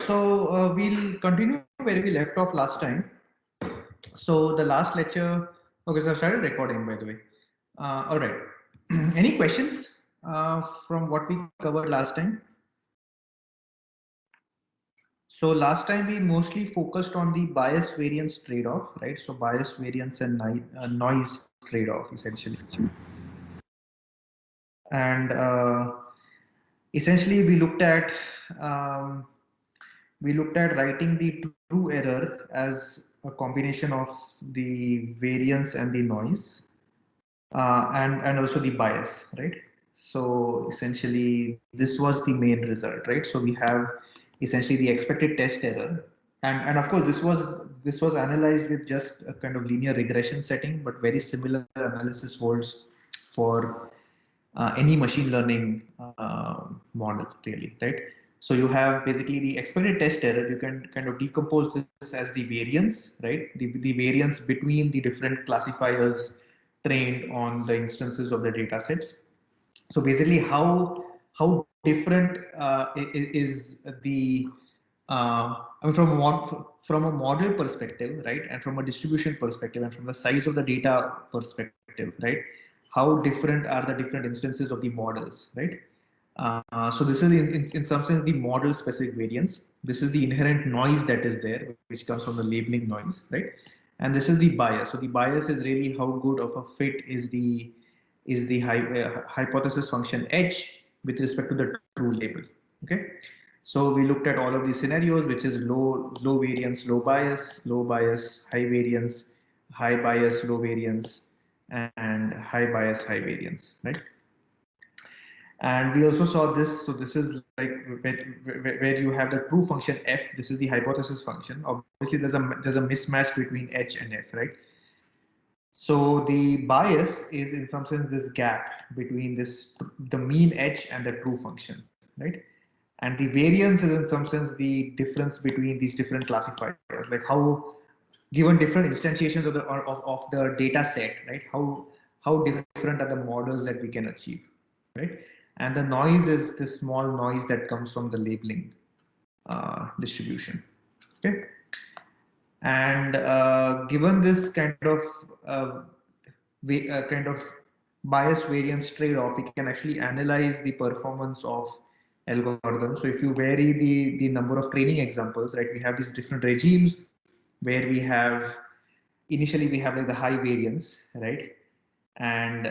so we'll continue where we left off last time. So the last lecture, okay, so I started recording by the way. All right. Any questions from what we covered last time? So last time we mostly focused on the bias variance trade-off, right? So bias variance and noise trade-off essentially. And essentially um, we looked at writing the true error as a combination of the variance and the noise, and also the bias, right? So essentially, this was the main result, right? So we have essentially the expected test error, and of course this was analyzed with just a kind of linear regression setting, but very similar analysis holds for any machine learning model, really, right? So you have basically the expected test error. You can kind of decompose this as the variance, right? The variance between the different classifiers trained on the instances of the data sets. So basically, how different is the I mean, from a model perspective, right, and from a distribution perspective, and from the size of the data perspective, right? How different are the different instances of the models, right? So this is in some sense the model specific variance. This is the inherent noise that is there, which comes from the labeling noise, right? And this is the bias. So the bias is really how good of a fit is the hypothesis function H with respect to the true label. Okay. So we looked at all of these scenarios, which is low variance, low bias, high bias, low variance, and high bias, high variance, right? And we also saw this. So this is like where you have the true function f. This is the hypothesis function. Obviously, there's a mismatch between h and f, right? So the bias is in some sense this gap between the mean h and the true function, right? And the variance is in some sense the difference between these different classifiers, like how given different instantiations of the data set, right? How different are the models that we can achieve, right? And the noise is the small noise that comes from the labeling distribution. Okay. And given this uh, kind of bias variance trade-off, we can actually analyze the performance of algorithms. So if you vary the number of training examples, right, we have these different regimes where we have initially we have like the high variance, right, and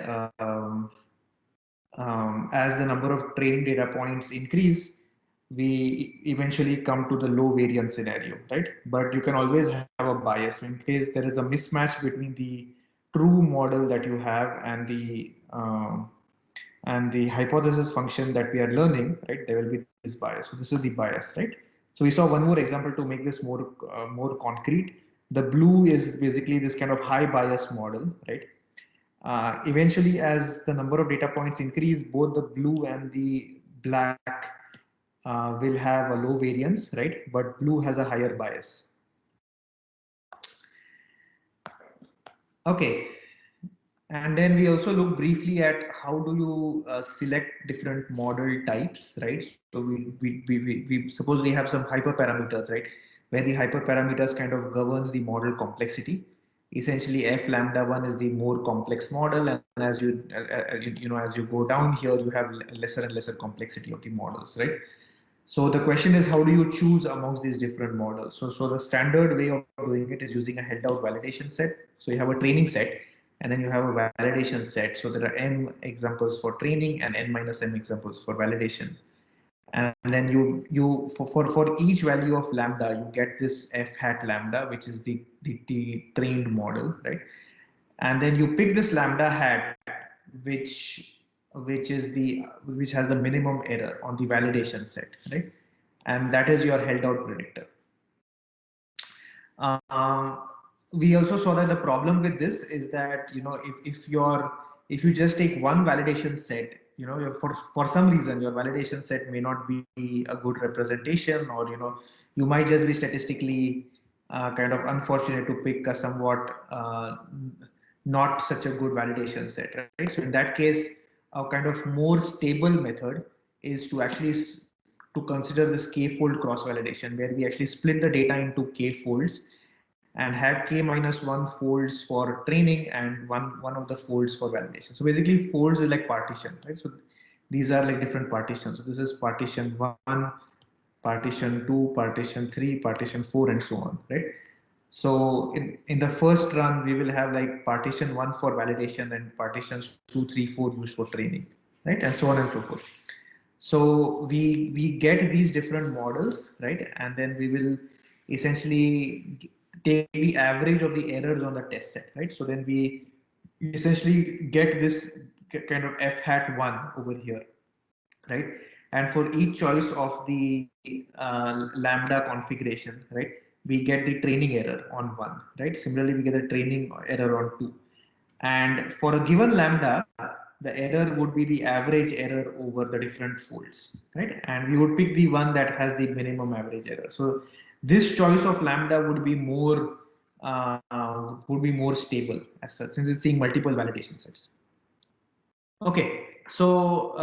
as the number of training data points increase, we eventually come to the low variance scenario, right? But you can always have a bias. So in case there is a mismatch between the true model that you have and the hypothesis function that we are learning, right? There will be this bias. So this is the bias, right? So we saw one more example to make this more concrete. The blue is basically this kind of high bias model, right? Eventually, as the number of data points increase, both the blue and the black will have a low variance, right? But blue has a higher bias. Okay. And then we also look briefly at how do you select different model types, right? So we suppose we have some hyperparameters, right? Where the hyperparameters kind of governs the model complexity. Essentially, f lambda 1 is the more complex model, and as as you go down here, you have lesser and lesser complexity of the models, right? So the question is, how do you choose amongst these different models? So the standard way of doing it is using a held out validation set. So you have a training set, and then you have a validation set. So there are n examples for training and n minus m examples for validation. And then for each value of lambda, you get this f hat lambda, which is the trained model, right? And then you pick this lambda hat, which which has the minimum error on the validation set, right? And that is your held out predictor. Um, we also saw that the problem with this is that if you just take one validation set, for some reason your validation set may not be a good representation, or you might just be statistically kind of unfortunate to pick a somewhat not such a good validation set, right? So in that case, a kind of more stable method is to actually to consider this k-fold cross-validation, where we actually split the data into k-folds and have k-1 folds for training and one of the folds for validation. So basically, folds is like partition, right? So these are like different partitions. So this is partition 1, partition 2, partition 3, partition 4, and so on, right? So in the first run, we will have like partition 1 for validation and partitions 2, 3, 4 used for training, right? And so on and so forth. So we get these different models, right? And then we will essentially take the average of the errors on the test set, right? So then we essentially get this kind of f hat 1 over here, right? And for each choice of the lambda configuration, right, we get the training error on 1, right? Similarly, we get the training error on 2. And for a given lambda, the error would be the average error over the different folds, right? And we would pick the one that has the minimum average error. So this choice of lambda would be more stable as such, since it's seeing multiple validation sets. Okay, so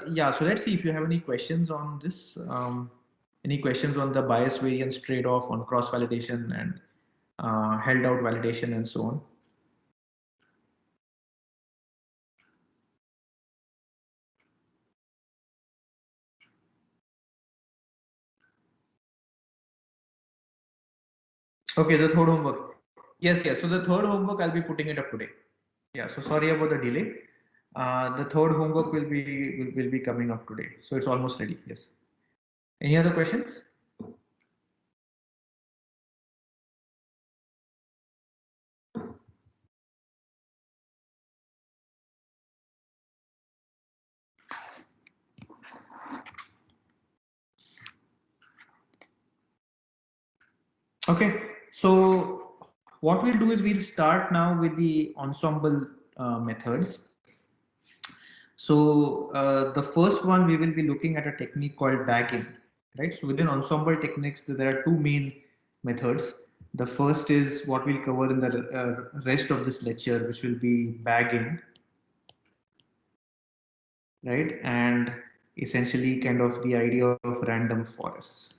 yeah, so let's see if you have any questions on this. Any questions on the bias variance trade-off on cross-validation and held out validation and so on? Okay, the third homework. Yes, yes. So the third homework, I'll be putting it up today. Yeah, so sorry about the delay. The third homework will be coming up today. So it's almost ready. Yes. Any other questions? Okay, so what we'll do is we'll start now with the ensemble methods. So the first one, we will be looking at a technique called bagging, right? So within ensemble techniques, there are two main methods. The first is what we'll cover in the rest of this lecture, which will be bagging, right? And essentially kind of the idea of random forests.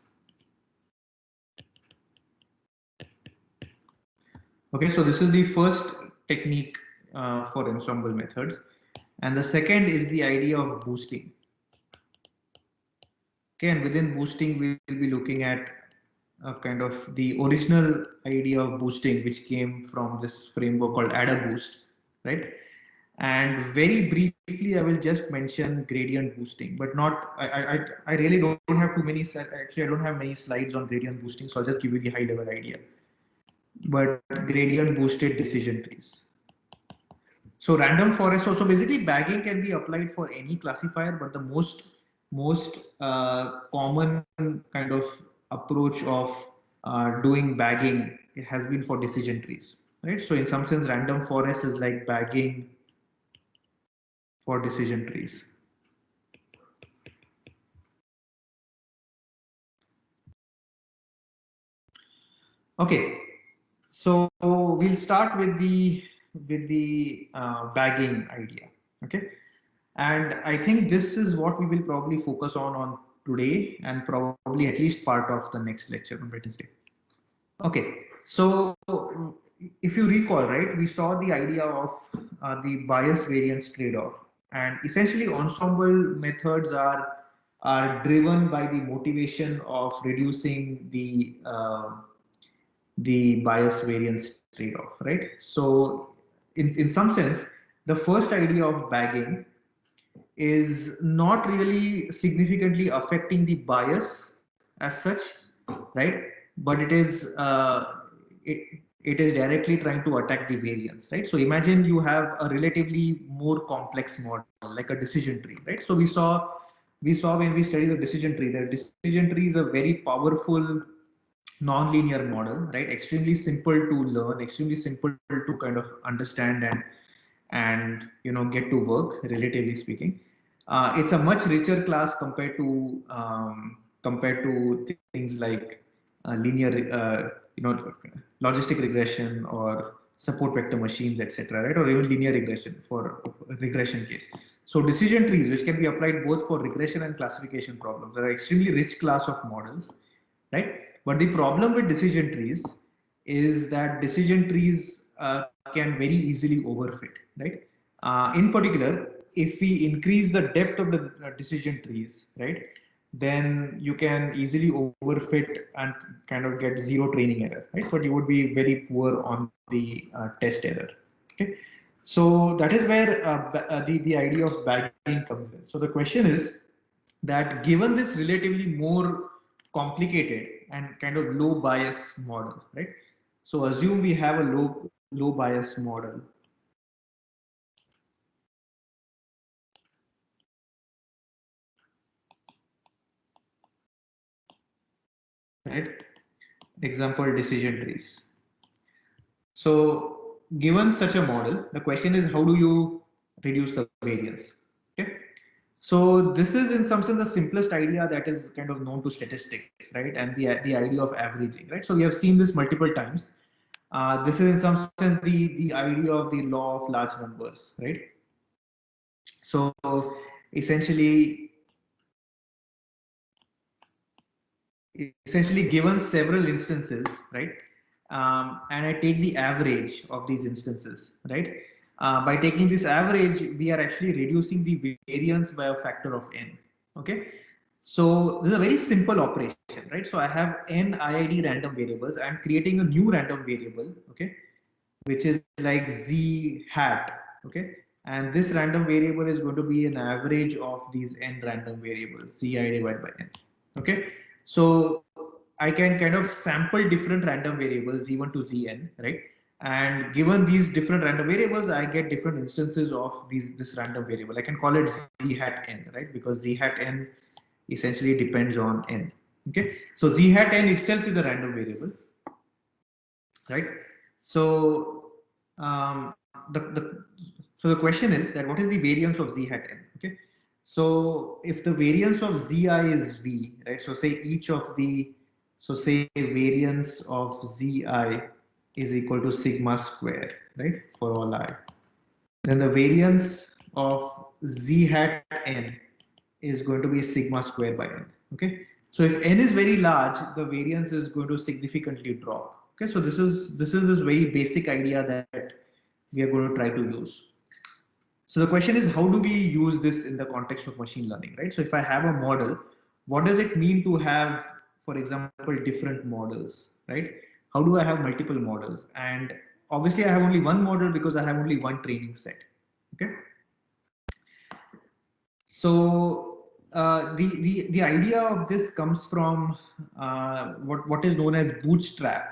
Okay, so this is the first technique for ensemble methods. And the second is the idea of boosting. Okay, and within boosting, we will be looking at kind of the original idea of boosting, which came from this framework called AdaBoost, right? And very briefly, I will just mention gradient boosting, but not, I really don't have too many, actually, I don't have many slides on gradient boosting, so I'll just give you the high level idea. But gradient boosted decision trees. So random forest also, basically bagging can be applied for any classifier, but the most common kind of approach of doing bagging has been for decision trees, right? So in some sense, random forest is like bagging for decision trees. Okay, so we'll start with the bagging idea. Okay, and I think this is what we will probably focus on today, and probably at least part of the next lecture on Wednesday. Okay, so if you recall, right, we saw the idea of the bias variance trade-off, and essentially ensemble methods are driven by the motivation of reducing the bias variance trade-off, right? So in some sense, the first idea of bagging is not really significantly affecting the bias as such, right? But it is directly trying to attack the variance, right? So imagine you have a relatively more complex model, like a decision tree, right? So we saw when we studied the decision tree, the decision tree is a very powerful non-linear model, right? Extremely simple to learn, extremely simple to kind of understand and get to work, relatively speaking. It's a much richer class compared to things like linear, logistic regression or support vector machines, etc., right? Or even linear regression for regression case. So decision trees, which can be applied both for regression and classification problems, are extremely rich class of models, right? But the problem with decision trees is that decision trees can very easily overfit, right? In particular, if we increase the depth of the decision trees, right, then you can easily overfit and kind of get zero training error, right? But you would be very poor on the test error. Okay, so that is where the idea of bagging comes in. So the question is that given this relatively more complicated and kind of low bias model, right? So assume we have a low bias model, right? Example decision trees. So given such a model, the question is how do you reduce the variance? Okay. So this is in some sense the simplest idea that is kind of known to statistics, right? And the idea of averaging, right? So we have seen this multiple times. This is in some sense the idea of the law of large numbers, right? So essentially, given several instances, right? And I take the average of these instances, right? By taking this average, we are actually reducing the variance by a factor of n. Okay, so this is a very simple operation, right? So I have n IID random variables. I'm creating a new random variable, okay, which is like z hat, okay, and this random variable is going to be an average of these n random variables, ci divided by n. Okay, so I can kind of sample different random variables z1 to zn, right? And given these different random variables, I get different instances of this random variable. I can call it z hat n, right? Because z hat n essentially depends on n. Okay, so z hat n itself is a random variable, right? So the so the question is that what is the variance of z hat n? Okay, so if the variance of zi is v, right? So say each of the say variance of zi is equal to sigma square, right? For all I, then the variance of z hat n is going to be sigma square by n. Okay, so if n is very large, the variance is going to significantly drop. Okay, so this is this very basic idea that we are going to try to use. So the question is, how do we use this in the context of machine learning, right? So if I have a model, what does it mean to have, for example, different models, right? How do I have multiple models? And obviously I have only one model because I have only one training set. Okay. So the idea of this comes from what is known as bootstrap,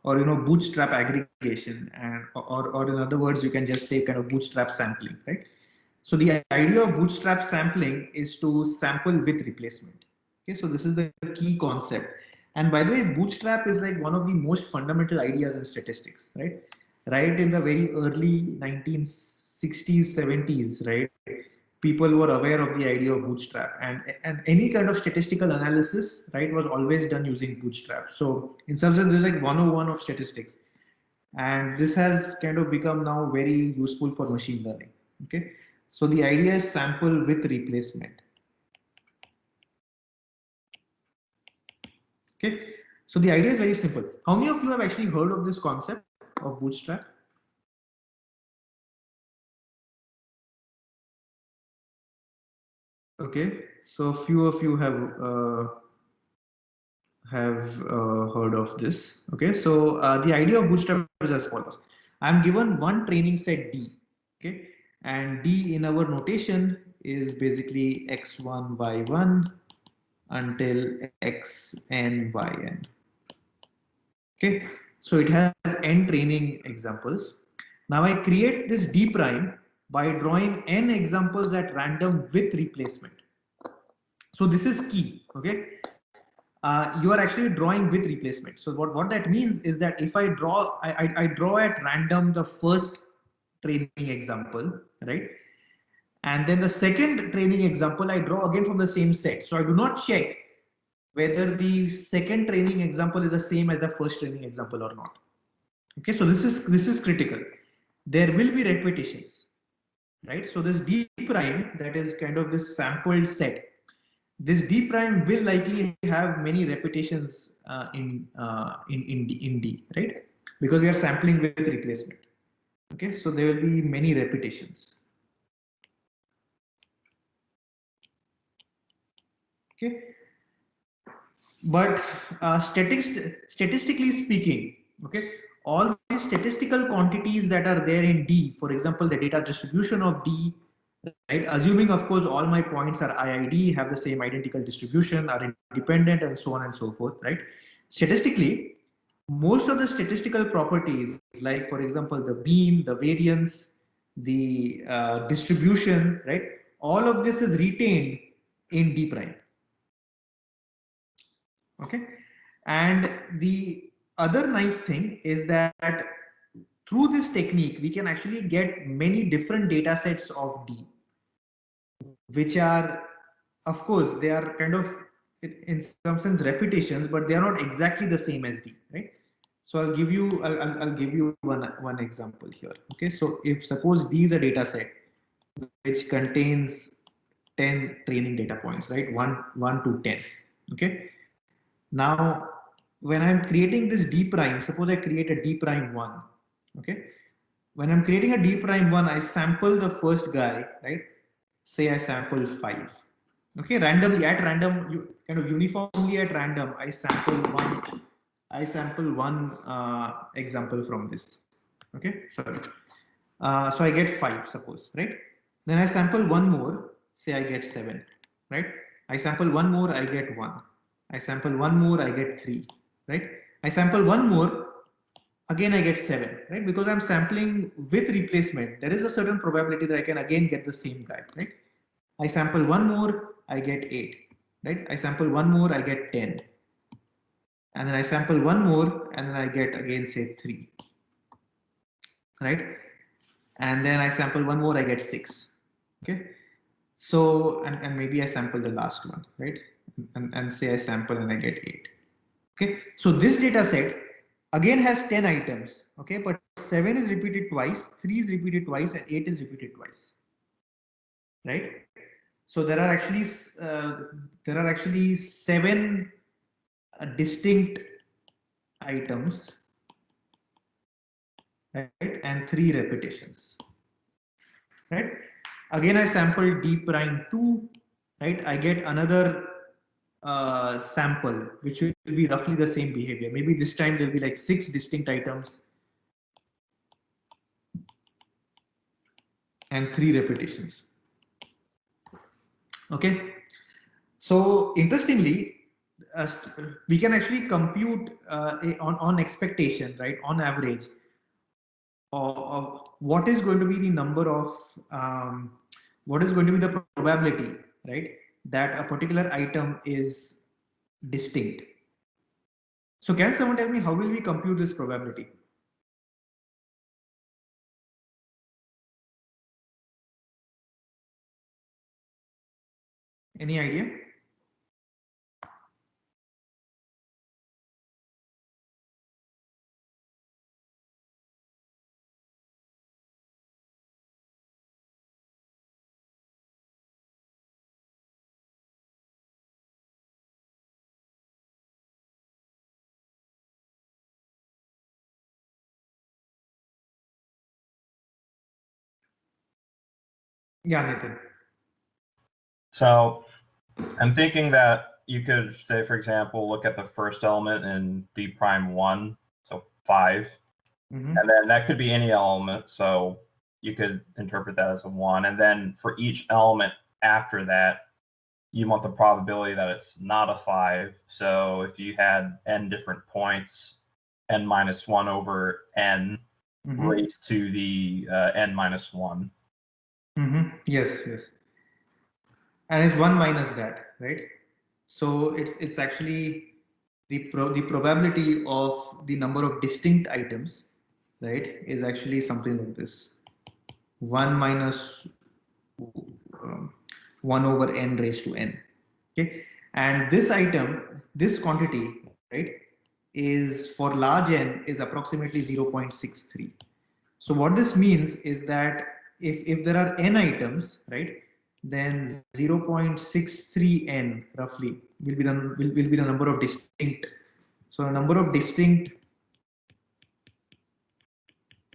or you know, bootstrap aggregation, and or in other words, you can just say kind of bootstrap sampling, right? So the idea of bootstrap sampling is to sample with replacement. Okay, so this is the key concept. And by the way, bootstrap is like one of the most fundamental ideas in statistics, right? Right in the very early 1960s, 70s, right? People were aware of the idea of bootstrap, and any kind of statistical analysis, right, was always done using bootstrap. So in some sense, this is like 101 of statistics, and this has kind of become now very useful for machine learning. Okay, so the idea is sample with replacement. Okay, so the idea is very simple. How many of you have actually heard of this concept of bootstrap? Okay, so few of you have heard of this. Okay, so the idea of bootstrap is as follows. I'm given one training set D. Okay, and D in our notation is basically x1 y1 until x n y n. Okay, so it has n training examples. Now I create this D prime by drawing n examples at random with replacement. So this is key. Okay, you are actually drawing with replacement. So what that means is that if I draw, I draw at random the first training example, right? And then the second training example, I draw again from the same set. So I do not check whether the second training example is the same as the first training example or not. Okay, so this is critical. There will be repetitions. right? So this D prime, that is kind of this sampled set, this D prime will likely have many repetitions in D, right? Because we are sampling with replacement. Okay, so there will be many repetitions. Okay, but statistically speaking, okay, all the statistical quantities that are there in D, for example, the data distribution of D, right? Assuming, of course, all my points are IID, have the same identical distribution, are independent, and so on and so forth, right? Statistically, most of the statistical properties, like for example, the mean, the variance, the distribution, right? All of this is retained in D prime. Okay, and the other nice thing is that through this technique we can actually get many different data sets of D, which are, of course, they are kind of in some sense repetitions, but they are not exactly the same as D, right? So I'll give you one example here. Okay, so if suppose D is a data set which contains 10 training data points, right? 1 to 10. Okay, now when I'm creating this D prime, suppose I create a D prime 1. Okay, when I'm creating a D prime 1, I sample the first guy, right? Say I sample 5. Okay, randomly at random, you kind of uniformly at random, I sample one example from this. Okay, sorry. So I get 5, suppose, right? Then I sample one more, say I get 7, right? I sample one more, I get 1. I sample one more, I get 3, right? I sample one more, again I get 7, right? Because I'm sampling with replacement, there is a certain probability that I can again get the same guy, right? I sample one more, I get 8, right? I sample one more, I get 10. And then I sample one more, and then I get again, say 3, right? And then I sample one more, I get 6. Okay. So, and maybe I sample the last one, right? And say I sample and I get 8. Okay. So this data set again has 10 items. Okay. But 7 is repeated twice, 3 is repeated twice, and 8 is repeated twice. Right. So there are actually 7 distinct items, right? And 3 repetitions. Right. Again, I sample D prime 2, right? I get another sample, which will be roughly the same behavior. Maybe this time there'll be like 6 distinct items and 3 repetitions. Okay. So interestingly, we can actually compute on expectation, right? On average, of what is going to be the number of what is going to be the probability, right, that a particular item is distinct. So can someone tell me how will we compute this probability? Any idea? Yeah, Nathan. So I'm thinking that you could say, for example, look at the first element in D prime 1, so 5. Mm-hmm. And then that could be any element. So you could interpret that as a 1. And then for each element after that, you want the probability that it's not a 5. So if you had n different points, n minus 1 over n raised to the n minus 1. Yes, yes. And it's 1 minus that, right? So it's actually the probability of the number of distinct items, right, is actually something like this: 1 minus 1 over n raised to n. Okay, and this item, this quantity, right, is for large n is approximately 0.63. So what this means is that if there are n items, right, then 0.63n roughly will be the number of distinct. So the number of distinct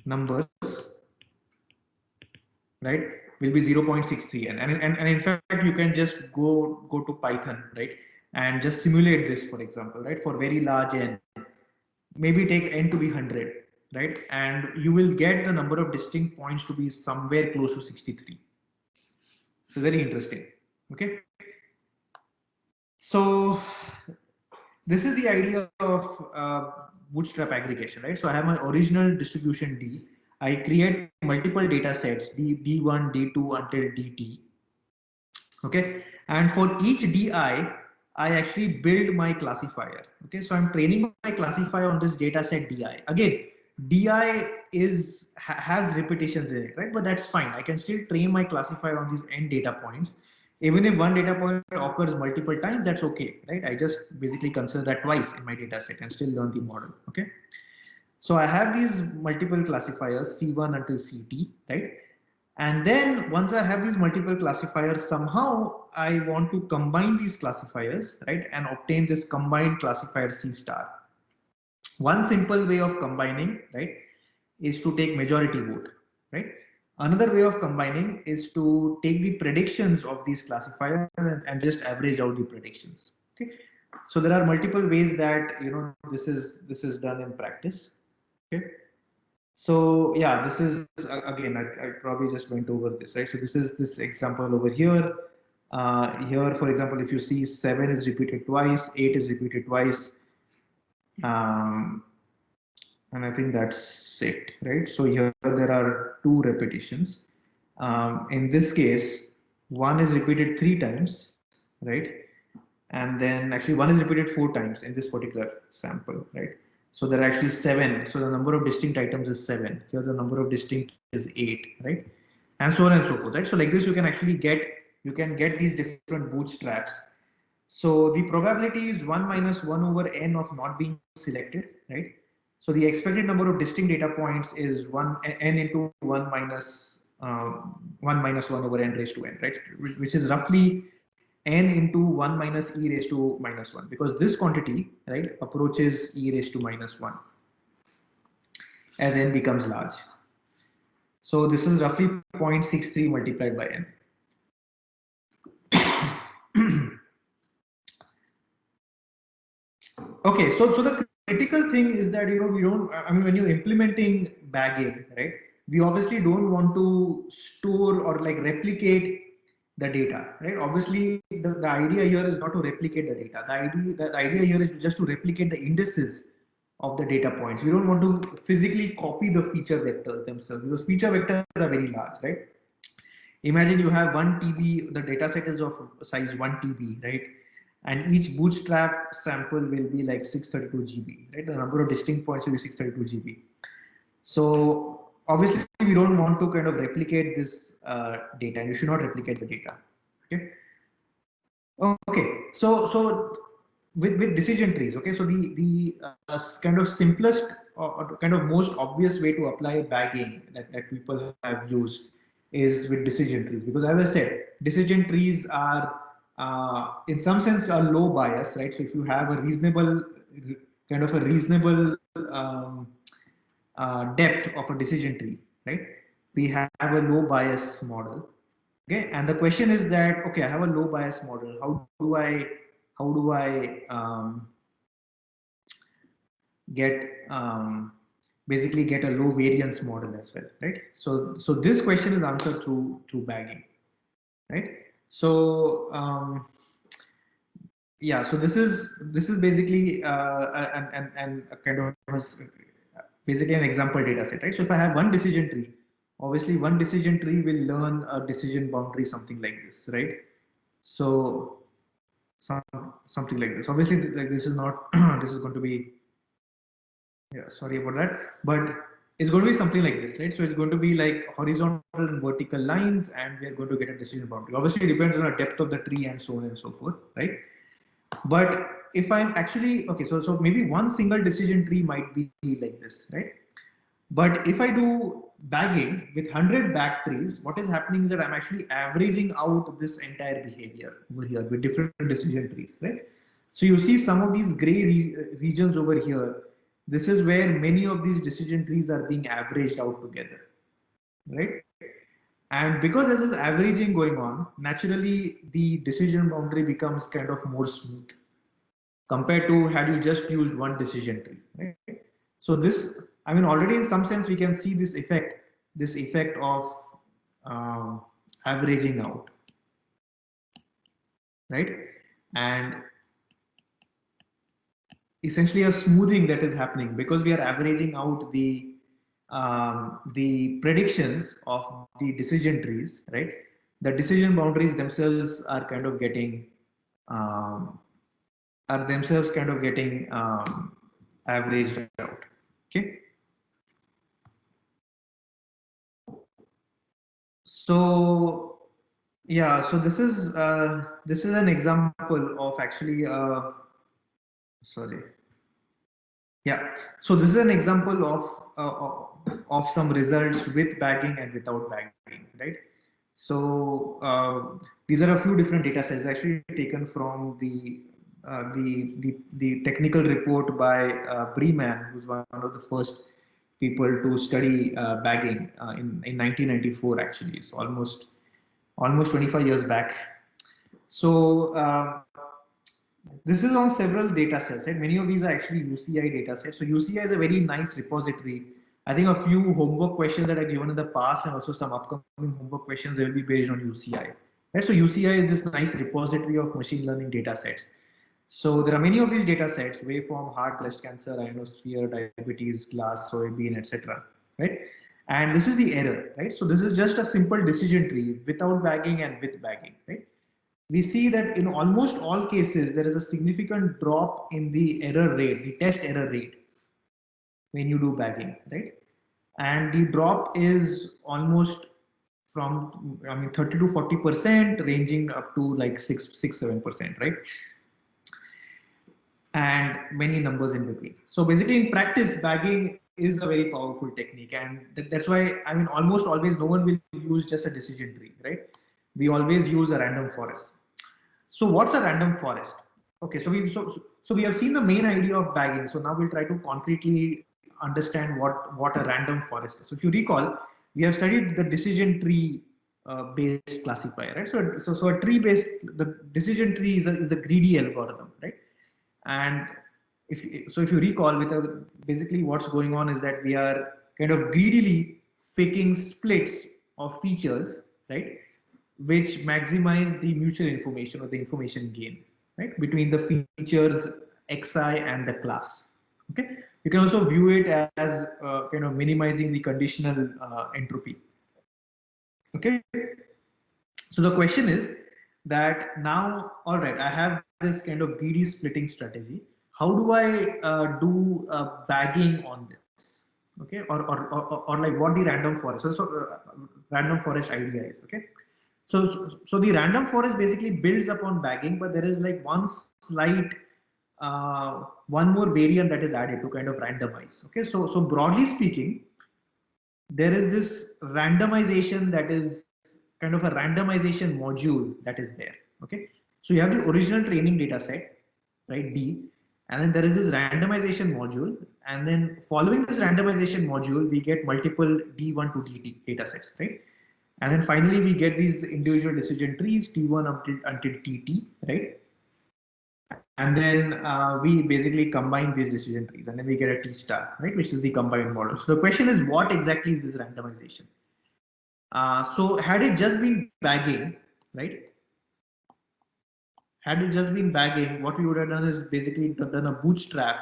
numbers, right, will be 0.63n, and in fact you can just go to Python, right, and just simulate this, for example, right, for very large n, maybe take n to be 100, right, and you will get the number of distinct points to be somewhere close to 63. So very interesting. Okay, so this is the idea of bootstrap aggregation, right? So I have my original distribution D. I create multiple data sets, D1, D2 until DT. Okay, and for each DI, I actually build my classifier. Okay, so I'm training my classifier on this data set DI. Again, DI has repetitions in it, right? But that's fine. I can still train my classifier on these n data points. Even if one data point occurs multiple times, that's okay, right? I just basically consider that twice in my data set and still learn the model. Okay, so I have these multiple classifiers C1 until CT, right? And then once I have these multiple classifiers, somehow I want to combine these classifiers, right, and obtain this combined classifier C star. One simple way of combining, right, is to take majority vote, right? Another way of combining is to take the predictions of these classifiers and just average out the predictions. Okay, so there are multiple ways that this is done in practice. Okay. So yeah, this is again, I probably just went over this, right? So this is this example over here. Here, for example, if you see 7 is repeated twice, 8 is repeated twice, and I think that's it, right? So here there are 2 repetitions. In this case, 1 is repeated 3 times, right? And then actually 1 is repeated 4 times in this particular sample, right? So there are actually 7. So the number of distinct items is 7. Here the number of distinct is 8, right? And so on and so forth, right? So like this, you can actually get these different bootstraps. So the probability is 1 minus 1 over n of not being selected, right? So the expected number of distinct data points is n into 1 minus 1 over n raised to n, right? Which is roughly n into 1 minus e raised to minus 1, because this quantity, right, approaches e raised to minus 1 as n becomes large. So this is roughly 0.63 multiplied by n. Okay, so the critical thing is that we don't, I mean, when you're implementing bagging, right, we obviously don't want to store or like replicate the data, right? Obviously, the idea here is not to replicate the data. The idea here is just to replicate the indices of the data points. We don't want to physically copy the feature vectors themselves, because feature vectors are very large, right? Imagine you have 1 TB, the data set is of size 1 TB, right? And each bootstrap sample will be like 632 GB, right? The number of distinct points will be 632 GB. So obviously we don't want to kind of replicate this data, and you should not replicate the data. Okay. Okay. So with decision trees, okay. So the kind of simplest or kind of most obvious way to apply bagging that people have used is with decision trees, because as I said, decision trees are in some sense a low bias, right? So if you have a reasonable depth of a decision tree, right? We have a low bias model. Okay, and the question is that, okay, I have a low bias model. How do I basically get a low variance model as well, right? So this question is answered through bagging, right? So yeah, so this is basically and a kind of basically an example data set, right? So if I have one decision tree, obviously one decision tree will learn a decision boundary, something like this, right? So something like this. Obviously, like this is not this is going to be, yeah, sorry about that, but it's going to be something like this, right? So it's going to be like horizontal and vertical lines, and we're going to get a decision boundary. Obviously, it depends on the depth of the tree and so on and so forth, right? But if I'm actually, okay, so maybe one single decision tree might be like this, right? But if I do bagging with 100 bag trees, what is happening is that I'm actually averaging out this entire behavior over here with different decision trees, right? So you see some of these gray regions over here. This is where many of these decision trees are being averaged out together, right? And because there's this averaging going on, naturally the decision boundary becomes kind of more smooth compared to had you just used one decision tree, right? So this, I mean, already in some sense we can see this effect of averaging out, right? And essentially a smoothing that is happening because we are averaging out the predictions of the decision trees, right? The decision boundaries themselves are kind of getting um, averaged out. Okay. So yeah, so this is an example of actually sorry. Yeah, so this is an example of some results with bagging and without bagging, right? So these are a few different data sets actually taken from the technical report by Breeman, who's one of the first people to study bagging in 1994. Actually, it's almost 25 years back. So this is on several data sets, right? Many of these are actually UCI data sets. So UCI is a very nice repository. I think a few homework questions that are given in the past and also some upcoming homework questions, they will be based on UCI. Right? So UCI is this nice repository of machine learning data sets. So there are many of these data sets: waveform, heart, breast cancer, ionosphere, diabetes, glass, soybean, etc. Right? And this is the error, right? So this is just a simple decision tree without bagging and with bagging, right? We see that in almost all cases, there is a significant drop in the error rate, the test error rate, when you do bagging, right? And the drop is almost from, I mean, 30 to 40%, ranging up to like 7%, right? And many numbers in between. So basically, in practice, bagging is a very powerful technique, and that's why, I mean, almost always no one will use just a decision tree, right? We always use a random forest. So what's a random forest? Okay, so we have seen the main idea of bagging. So now we'll try to concretely understand what a random forest is. So if you recall, we have studied the decision tree based classifier, right? So a tree based, the decision tree is a greedy algorithm, right? And if you recall, basically what's going on is that we are kind of greedily picking splits of features, right, which maximize the mutual information or the information gain, right, between the features xi and the class. Okay, you can also view it as kind of minimizing the conditional entropy. Okay, so the question is that now, all right, I have this kind of greedy splitting strategy. How do I do bagging on this? Okay, or like what the random forest? Random forest idea is, okay. So the random forest basically builds upon bagging, but there is like one slight one more variant that is added to kind of randomize. Okay, so broadly speaking, there is this randomization that is kind of a randomization module that is there. Okay, so you have the original training data set, right, D, and then there is this randomization module, and then following this randomization module we get multiple D1 to DT data sets, right? And then finally we get these individual decision trees T1 until TT, right? And then we basically combine these decision trees, and then we get a T star, right, which is the combined model. So the question is, what exactly is this randomization? So had it just been bagging, right? Had it just been bagging, what we would have done is basically done a bootstrap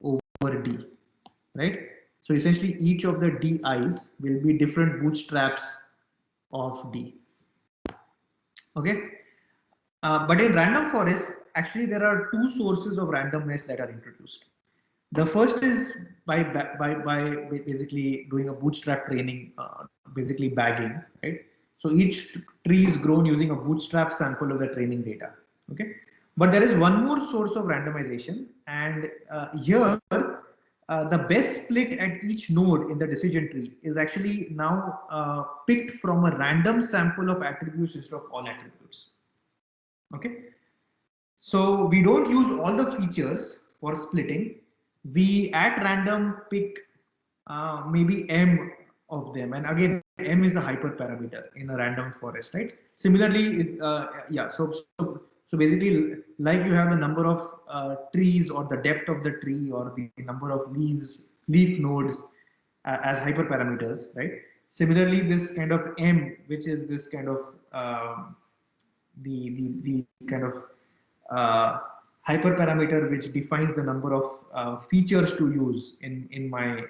over D, right? So essentially each of the DIs will be different bootstraps of D. Okay. But in random forest, actually there are two sources of randomness that are introduced. The first is by basically doing a bootstrap training, basically bagging, right? So each tree is grown using a bootstrap sample of the training data. Okay, but there is one more source of randomization, and here the best split at each node in the decision tree is actually now picked from a random sample of attributes instead of all attributes. Okay, so we don't use all the features for splitting. We at random pick maybe m of them, and again m is a hyperparameter in a random forest, right? Similarly, it's yeah. So basically, like you have the number of trees or the depth of the tree or the number of leaf nodes as hyperparameters, right? Similarly, this kind of m, which is this kind of the kind of uh, hyperparameter which defines the number of features to use in my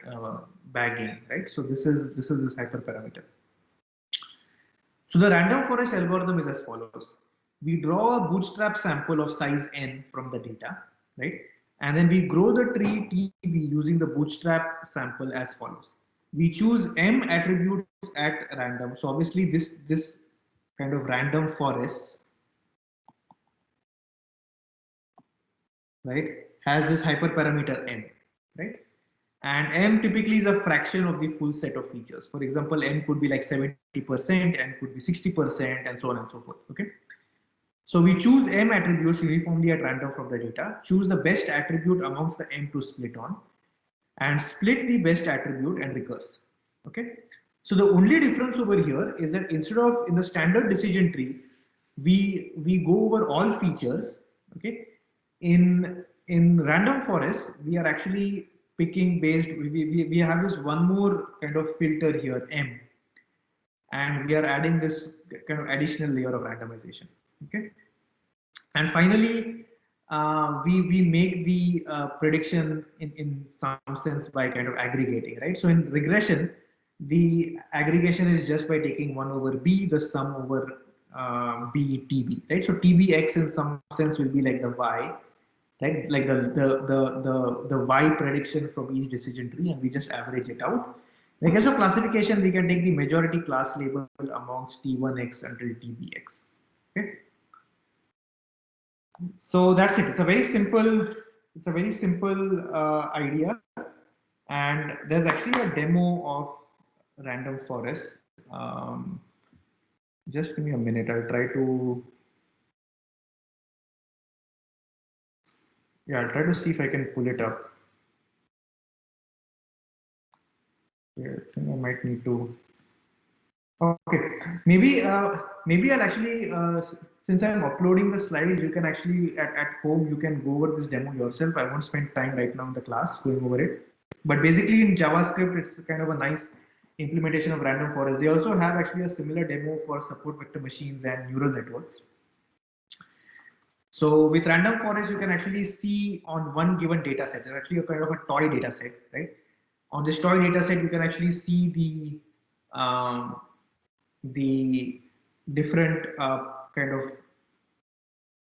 bagging, right? So this hyperparameter. So the random forest algorithm is as follows: we draw a bootstrap sample of size n from the data, right? And then we grow the tree TB using the bootstrap sample as follows. We choose m attributes at random. So obviously this kind of random forest, right, has this hyperparameter m, right? And m typically is a fraction of the full set of features. For example, m could be like 70%, m could be 60%, and so on and so forth. Okay. So we choose m attributes uniformly at random from the data, choose the best attribute amongst the m to split on, and split the best attribute and recurse. Okay. So the only difference over here is that instead of in the standard decision tree, we go over all features. Okay. In random forest, we are actually picking based. We have this one more kind of filter here, m, and we are adding this kind of additional layer of randomization. Okay. And finally, we make the prediction in some sense by kind of aggregating, right? So in regression, the aggregation is just by taking 1 over b, the sum over b tb, right? So tbx in some sense will be like the y, right? Like the y prediction from each decision tree, and we just average it out. Like as a classification, we can take the majority class label amongst t1x until tbx. Okay. So that's it. It's a very simple idea, and there's actually a demo of random forest. Just give me a minute. I'll try to. Yeah, I'll try to see if I can pull it up. Yeah, I think I might need to. Okay, maybe I'll actually since I'm uploading the slides, you can actually at home you can go over this demo yourself. I won't spend time right now in the class going over it. But basically in JavaScript, it's kind of a nice implementation of random forest. They also have actually a similar demo for support vector machines and neural networks. So with random forest, you can actually see on one given data set. There's actually a kind of a toy data set, right? On this toy data set, you can actually see the different kind of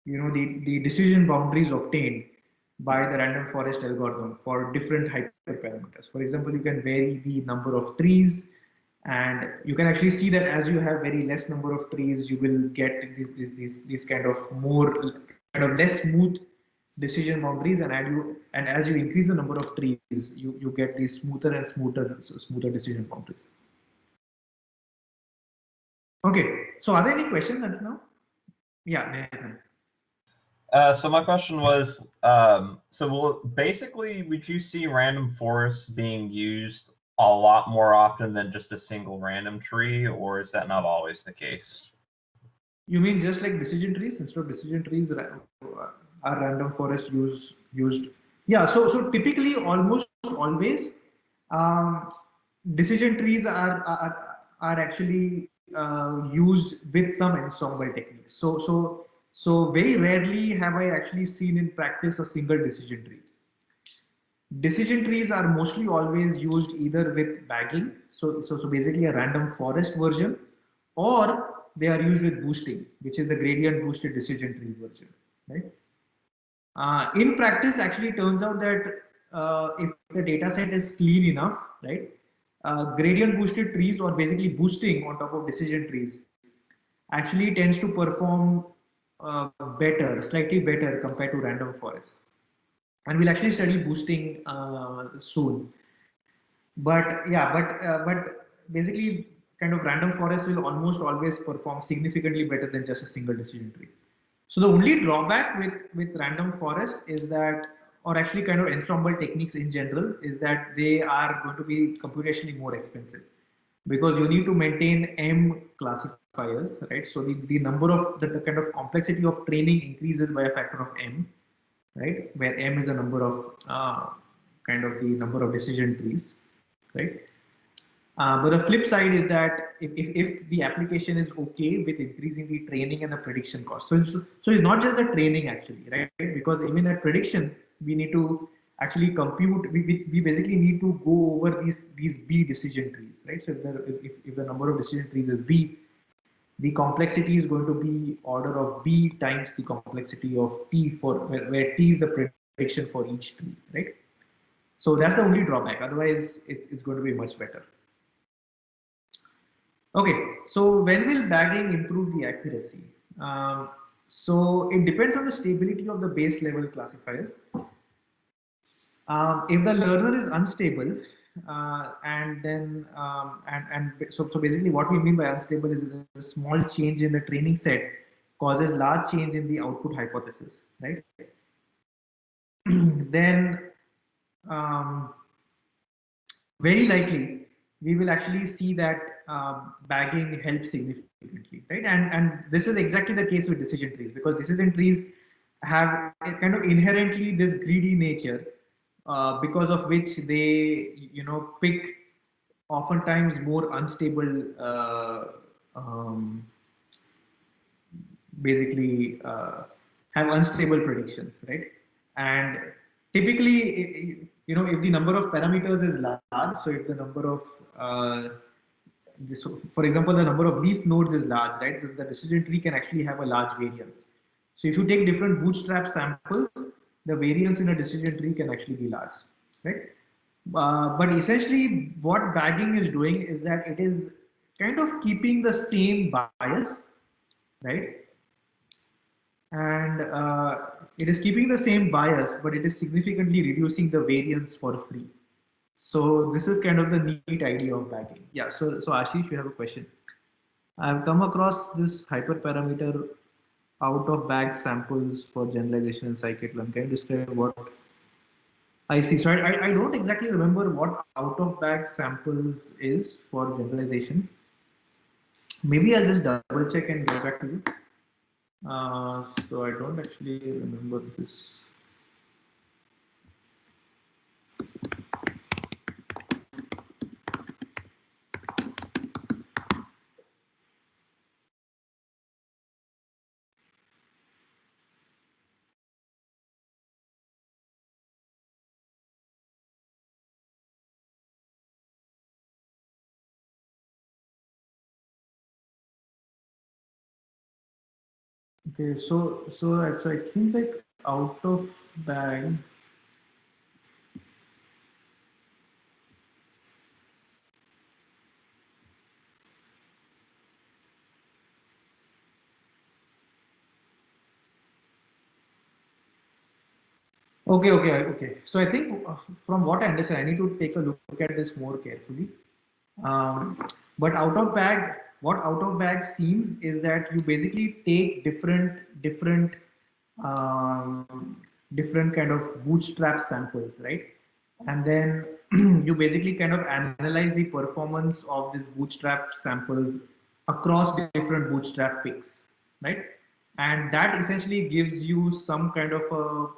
the decision boundaries obtained by the random forest algorithm for different hyperparameters. For example, you can vary the number of trees, and you can actually see that as you have very less number of trees, you will get these kind of more kind of less smooth decision boundaries, and as you increase the number of trees, you get these smoother and smoother decision boundaries. Okay, so are there any questions until now? Yeah, Nathan. So my question was, basically, would you see random forests being used a lot more often than just a single random tree, or is that not always the case? You mean just like decision trees? Instead of decision trees, are random forests used? Yeah. So typically, almost always, decision trees are actually used with some ensemble techniques. So very rarely have I actually seen in practice a single decision tree. Decision trees are mostly always used either with bagging, so basically a random forest version, or they are used with boosting, which is the gradient boosted decision tree version, right? In practice, actually, it turns out that if the data set is clean enough, right, gradient boosted trees or basically boosting on top of decision trees actually tends to perform better, slightly better compared to random forests. and we'll actually study boosting soon. But yeah, but basically, kind of random forest will almost always perform significantly better than just a single decision tree. So the only drawback with random forest is that, or actually kind of ensemble techniques in general, is that they are going to be computationally more expensive because you need to maintain M classifiers, right? So the number of the kind of complexity of training increases by a factor of M, right? Where M is a number of kind of the number of decision trees, right? But the flip side is that if the application is okay with increasing the training and the prediction cost. So it's not just the training actually, right? Because even at prediction, we need to actually compute, we basically need to go over these B decision trees, right? So if the number of decision trees is B, the complexity is going to be order of B times the complexity of T for where T is the prediction for each tree, right? So that's the only drawback. Otherwise, it's going to be much better. Okay, so when will bagging improve the accuracy? So it depends on the stability of the base level classifiers. If the learner is unstable, and then so basically what we mean by unstable is a small change in the training set causes large change in the output hypothesis, right? Then um, very likely we will actually see that bagging helps significantly, right? And this is exactly the case with decision trees, because decision trees have a kind of inherently this greedy nature, because of which they pick oftentimes more unstable basically have unstable predictions, right? And typically, if the number of parameters is large, so if the number of for example, the number of leaf nodes is large, right? The decision tree can actually have a large variance. So if you take different bootstrap samples, the variance in a decision tree can actually be large, right? But essentially, what bagging is doing is that it is kind of keeping the same bias, right? And it is keeping the same bias, but it is significantly reducing the variance for free. So this is kind of the neat idea of bagging. Yeah. So Ashish, you have a question. I've come across this hyperparameter out of bag samples for generalization in scikit-learn. Can you describe what I see? So I don't exactly remember what out of bag samples is for generalization. Maybe I'll just double check and get back to you. So I don't actually remember this. Okay, so it seems like out of bag. Okay. So I think from what I understand, I need to take a look at this more carefully. But out of bag, what out of bag seems is that you basically take different kind of bootstrap samples, right? And then you basically kind of analyze the performance of these bootstrap samples across different bootstrap picks, right? And that essentially gives you some kind of a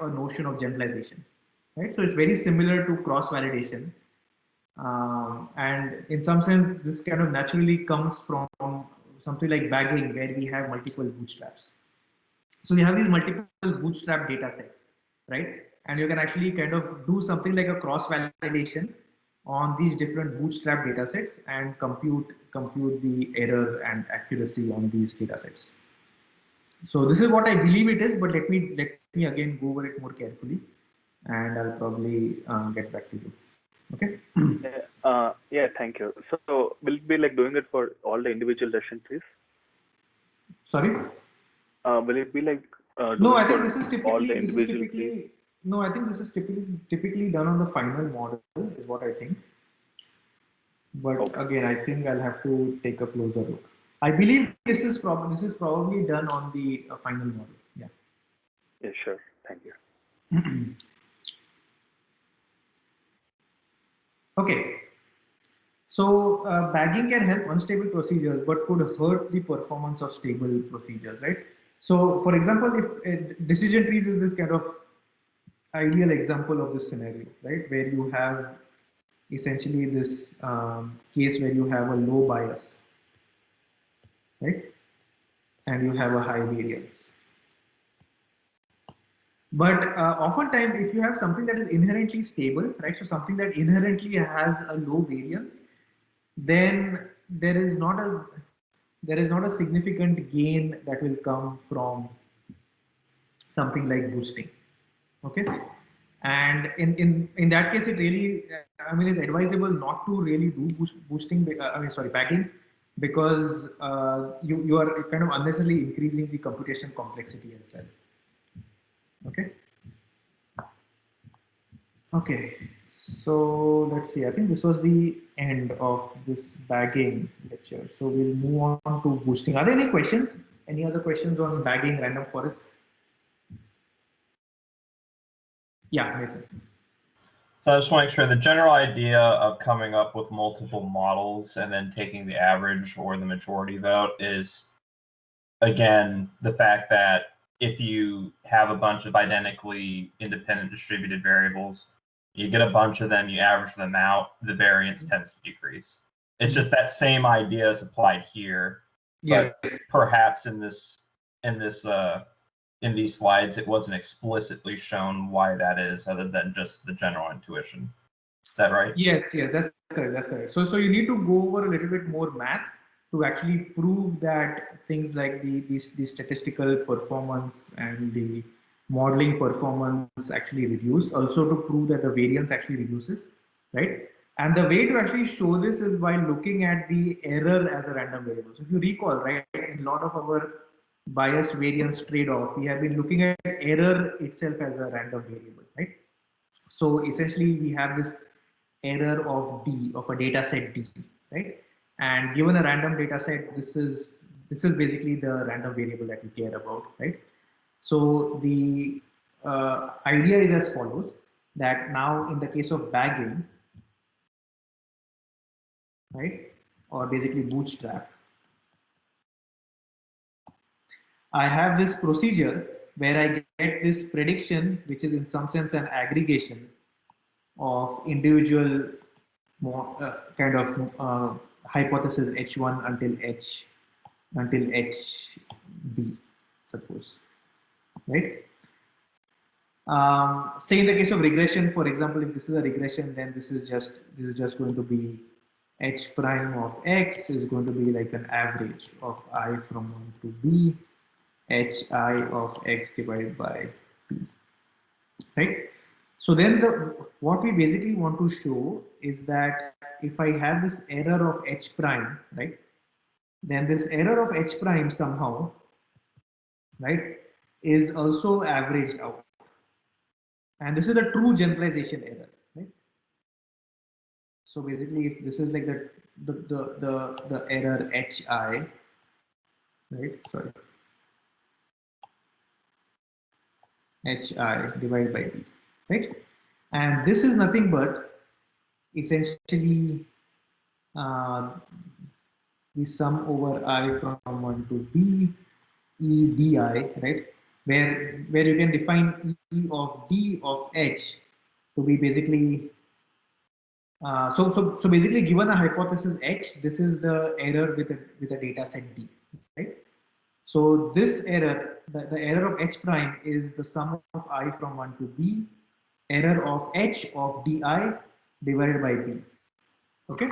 notion of generalization, right? So it's very similar to cross validation, and in some sense, this kind of naturally comes from something like bagging, where we have multiple bootstraps. So we have these multiple bootstrap data sets, right? And you can actually kind of do something like a cross validation on these different bootstrap data sets and compute the error and accuracy on these data sets. So this is what I believe it is, but let me again go over it more carefully, and I'll probably get back to you. Okay. Yeah, thank you. So will it be like doing it for all the individual decision trees? Sorry. Will it be like Do No, it I think for this is all the typically, individual fields? no, I think this is typically done on the final model, is what I think. But Okay. again, I think I'll have to take a closer look. I believe this is probably done on the final model. Yeah. Yeah, sure. Thank you. Okay. So bagging can help unstable procedures, but could hurt the performance of stable procedures, right? So, for example, if decision trees is this kind of ideal example of this scenario, right, where you have essentially this case where you have a low bias, right, and you have a high variance. But oftentimes, if you have something that is inherently stable, right, so something that inherently has a low variance, then there is not a significant gain that will come from something like boosting. Okay, and in that case, it really, I mean, it's advisable not to really do boosting. I mean, sorry, bagging, because you are kind of unnecessarily increasing the computation complexity as well. Okay. Okay, so let's see. I think this was the end of this bagging lecture. So we'll move on to boosting. Are there any questions? Any other questions on bagging random forest? Yeah, Nathan. So I just want to make sure the general idea of coming up with multiple models and then taking the average or the majority vote is, again, the fact that if you have a bunch of identically independent distributed variables, you get a bunch of them, you average them out, the variance tends to decrease. It's just that same idea is applied here, but perhaps in these slides, it wasn't explicitly shown why that is, other than just the general intuition. Is that right? Yes, that's correct. That's correct. So you need to go over a little bit more math to actually prove that things like the statistical performance and the modeling performance actually reduce. Also to prove that the variance actually reduces, right? And the way to actually show this is by looking at the error as a random variable. So if you recall, right, in a lot of our bias variance trade-off, we have been looking at error itself as a random variable, right? So essentially, we have this error of D, of a data set D, right? And given a random data set, this is basically the random variable that we care about, right? So the idea is as follows: that now in the case of bagging, right, or basically bootstrap, I have this procedure where I get this prediction, which is in some sense an aggregation of individual kind of hypothesis H1 until HB, suppose, right? Say in the case of regression, for example, if this is a regression, then this is just going to be H prime of X is going to be like an average of I from 1 to B, HI of X divided by P, right? So then what we basically want to show is that if I have this error of H prime, right, then this error of H prime somehow, right, is also averaged out. And this is the true generalization error, right? So basically, if this is like the error HI, right? Sorry, HI divided by B, right? And this is nothing but essentially the sum over I from 1 to B, E di, right? Where you can define E of D of H to be basically so basically, given a hypothesis H, this is the error with a data set D, right? So this error, the error of H prime is the sum of I from 1 to B, error of H of di divided by B. Okay.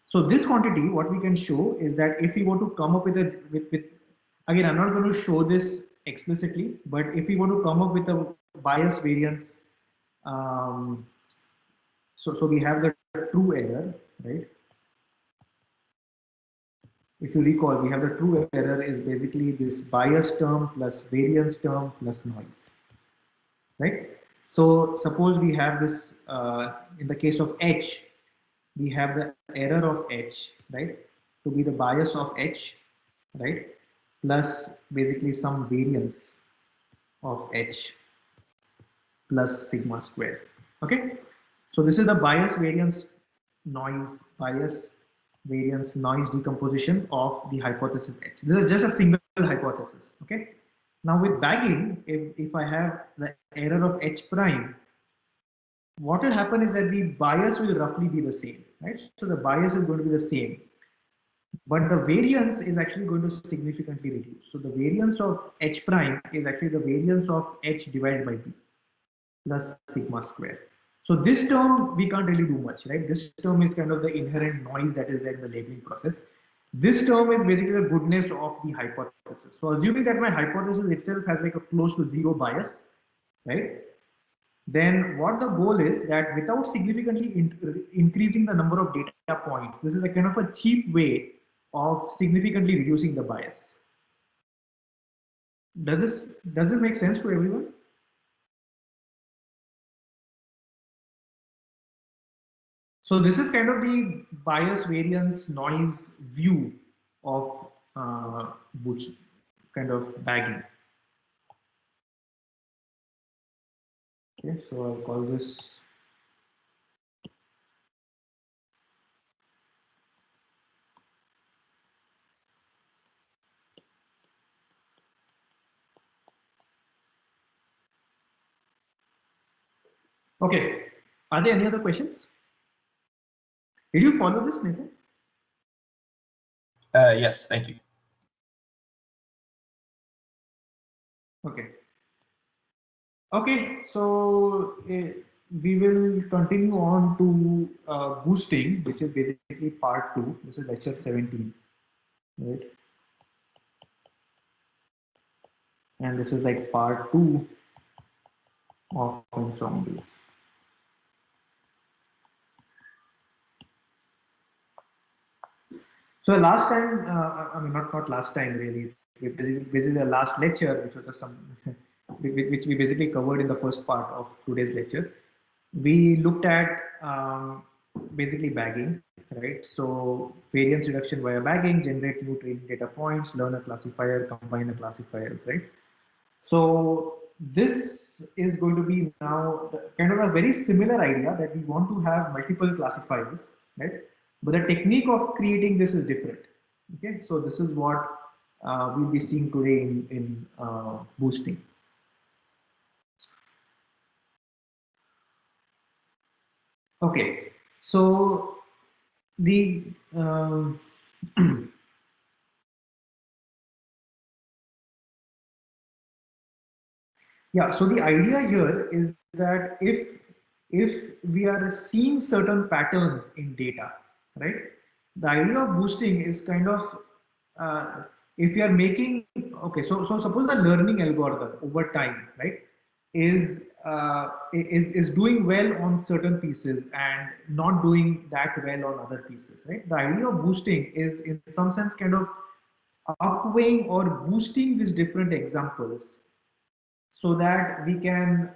So this quantity, what we can show is that if we want to come up with again, I'm not going to show this explicitly, but if we want to come up with a bias variance, so we have the true error, right? if you recall, we have the true error is basically this bias term plus variance term plus noise, right? So suppose we have this, in the case of H, we have the error of H, right, to be the bias of H, right, plus basically some variance of H plus sigma square. Okay, so this is the bias variance noise decomposition of the hypothesis H. This is just a single hypothesis. Okay, now with bagging, if I have the error of H prime, what will happen is that the bias will roughly be the same, right? So the bias is going to be the same, but the variance is actually going to significantly reduce. So the variance of H prime is actually the variance of H divided by B plus sigma square. So this term we can't really do much, right? This term is kind of the inherent noise that is there in the labeling process. This term is basically the goodness of the hypothesis. So assuming that my hypothesis itself has like a close to zero bias, right? Then what the goal is that without significantly increasing the number of data points, this is a kind of a cheap way of significantly reducing the bias. Does it make sense to everyone? So this is kind of the bias variance noise view of kind of bagging. Okay, so I'll call this. Okay, are there any other questions? Did you follow this, Nathan? Yes, thank you. Okay. Okay, so we will continue on to boosting, which is basically part 2. This is lecture 17, right? And this is like part 2 of ensembles. So last time, I mean, not last time really, basically the last lecture, which was which we basically covered in the first part of today's lecture. We looked at basically bagging, right? So variance reduction via bagging, generate new training data points, learn a classifier, combine the classifiers, right? So this is going to be now kind of a very similar idea that we want to have multiple classifiers, right? But the technique of creating this is different. Okay, so this is what we'll be seeing today in boosting. Okay, so the yeah, so the idea here is that if we are seeing certain patterns in data, right? The idea of boosting is kind of if you are making okay, so suppose the learning algorithm over time, right, is doing well on certain pieces and not doing that well on other pieces, right? The idea of boosting is in some sense kind of upweighing or boosting these different examples so that we can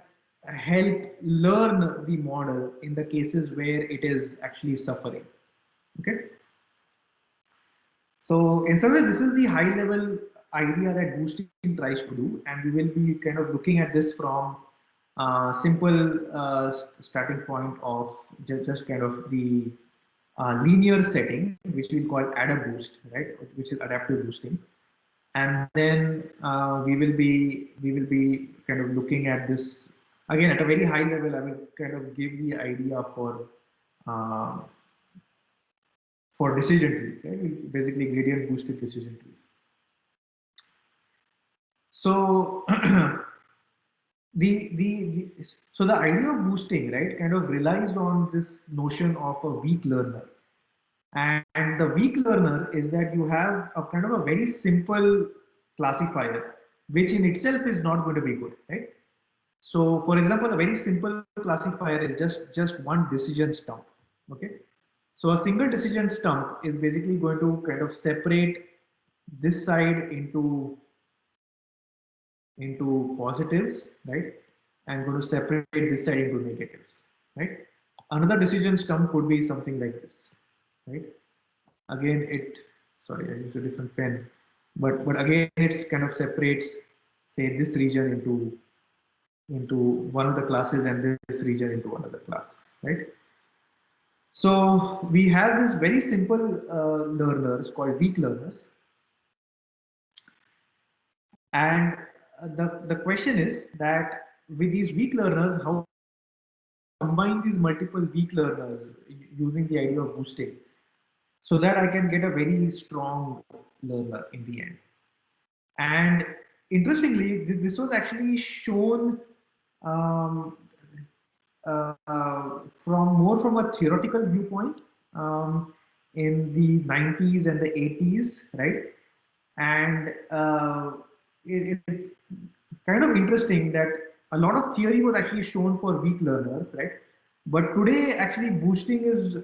help learn the model in the cases where it is actually suffering. Okay. So in some ways, this is the high level idea that boosting tries to do, and we will be kind of looking at this from simple starting point of just kind of the linear setting, which we'll call AdaBoost, right, which is adaptive boosting. And then we will be kind of looking at this again at a very high level. I will kind of give the idea uh, for decision trees, right? Basically gradient boosted decision trees. So so the idea of boosting, right, kind of relies on this notion of a weak learner. And the weak learner is that you have a kind of a very simple classifier, which in itself is not going to be good, right? So, for example, a very simple classifier is just one decision stump. Okay, So a single decision stump is basically going to kind of separate this side into positives, right? And going to separate this side into negatives, right? Another decision stump could be something like this, right? Again, sorry, I used a different pen, but again, it's kind of separates, say, this region into one of the classes and this region into another class, right? So we have this very simple learners called weak learners, and the question is that with these weak learners, how combine these multiple weak learners using the idea of boosting, so that I can get a very strong learner in the end. And interestingly, this was actually shown um, from a theoretical viewpoint in the 90s and the 80s, right? And it's kind of interesting that a lot of theory was actually shown for weak learners, right? But today, actually, boosting is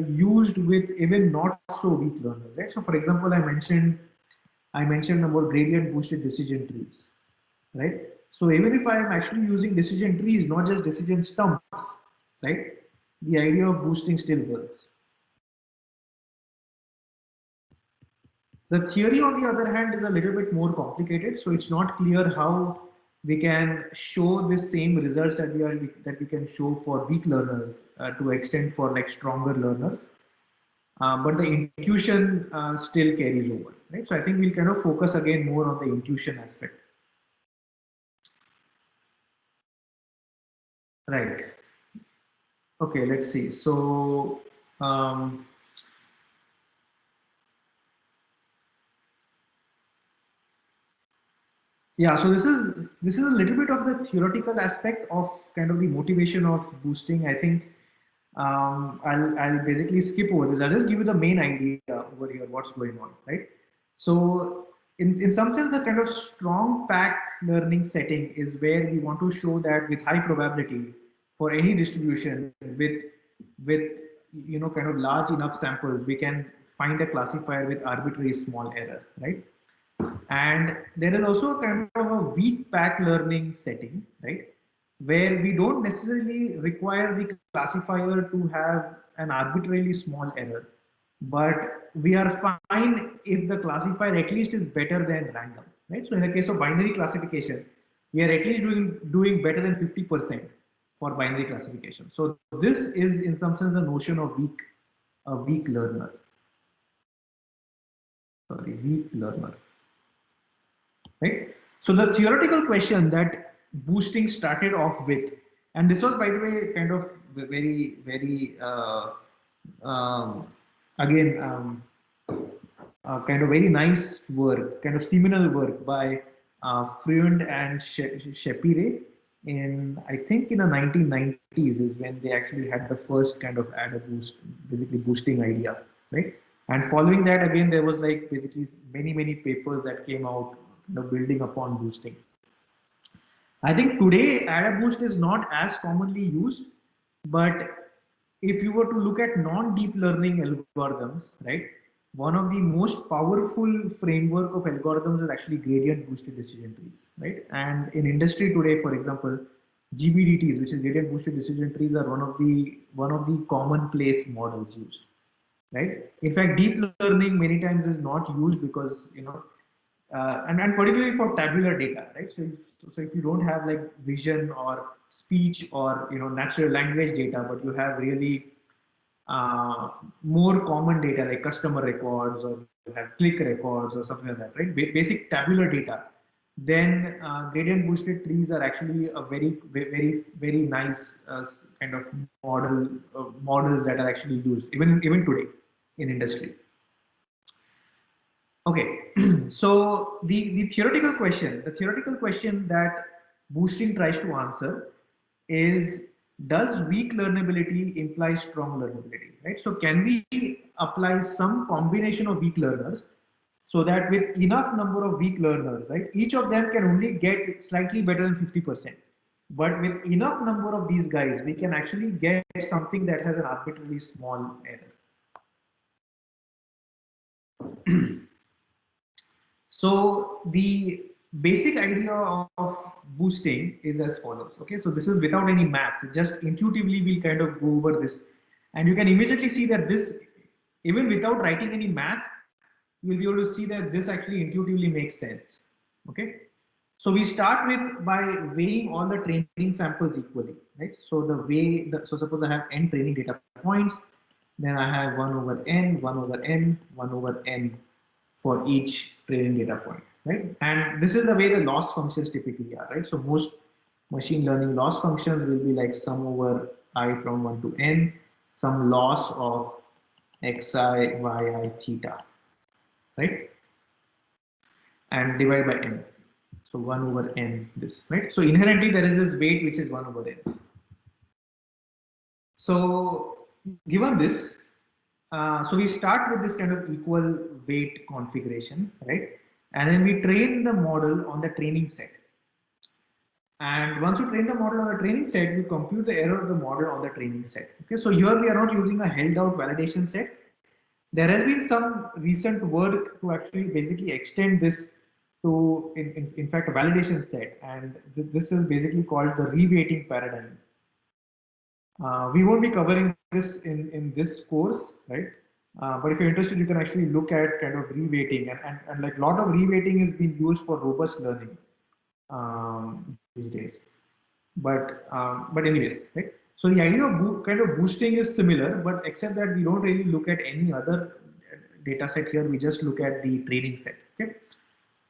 used with even not so weak learners, right? So, for example, I mentioned about gradient boosted decision trees, right? So even if I am actually using decision trees, not just decision stumps, right? The idea of boosting still works. The theory, on the other hand, is a little bit more complicated. So it's not clear how we can show this same results that we can show for weak learners to extend for like stronger learners. But the intuition still carries over, right? So I think we'll kind of focus again more on the intuition aspect. Right. Okay, let's see. So yeah, so this is a little bit of the theoretical aspect of kind of the motivation of boosting. I think I'll basically skip over this. I'll just give you the main idea over here, what's going on, right? So in some sense, the kind of strong packed learning setting is where we want to show that with high probability for any distribution with kind of large enough samples, we can find a classifier with arbitrary small error, right? And there is also kind of a weak pack learning setting, right? Where we don't necessarily require the classifier to have an arbitrarily small error, but we are fine if the classifier at least is better than random, right? So in the case of binary classification, we are at least doing better than 50% for binary classification. So this is in some sense the notion of a weak learner. Sorry, weak learner. Right? So the theoretical question that boosting started off with, and this was, by the way, kind of very again kind of very nice work, kind of seminal work by Freund and Shapire in, I think, in the 1990s is when they actually had the first kind of add a boost, basically boosting idea, right? And following that, again, there was like basically many papers that came out, building upon boosting. I think today AdaBoost is not as commonly used, but if you were to look at non-deep learning algorithms, right, one of the most powerful framework of algorithms is actually gradient boosted decision trees, right? And in industry today, for example, GBDTs, which is gradient boosted decision trees, are one of the commonplace models used, right? In fact, deep learning many times is not used because and particularly for tabular data, right? So if you don't have like vision or speech or natural language data, but you have really more common data like customer records or you have click records or something like that, right? Basic tabular data, then gradient boosted trees are actually a very nice kind of models that are actually used even today in industry. Okay, so the theoretical question that boosting tries to answer is, does weak learnability imply strong learnability, right? So can we apply some combination of weak learners so that with enough number of weak learners, right, each of them can only get slightly better than 50%. But with enough number of these guys, we can actually get something that has an arbitrarily small error. So the basic idea of boosting is as follows. Okay, so this is without any math, just intuitively we'll kind of go over this, and you can immediately see that this, even without writing any math, you'll be able to see that this actually intuitively makes sense. Okay, so we start with by weighing all the training samples equally, right? So the way, so suppose I have n training data points, then I have 1 over n, 1 over n, 1 over n for each training data point, right? And this is the way the loss functions typically are, right? So most machine learning loss functions will be like sum over I from 1 to n, some loss of xi, yi, theta, right? And divide by n. So 1 over n this, right? So inherently there is this weight which is 1 over n. So given this, so we start with this kind of equal weight configuration, right? And then we train the model on the training set. And once you train the model on the training set, you compute the error of the model on the training set. Okay, so here we are not using a held out validation set. There has been some recent work to actually basically extend this to, in fact, a validation set. And this is basically called the reweighting paradigm. We won't be covering this in this course, right? But if you're interested, you can actually look at kind of reweighting, and like a lot of reweighting is being used for robust learning these days. But anyways, right? So the idea of kind of boosting is similar, but except that we don't really look at any other data set here. We just look at the training set. Okay.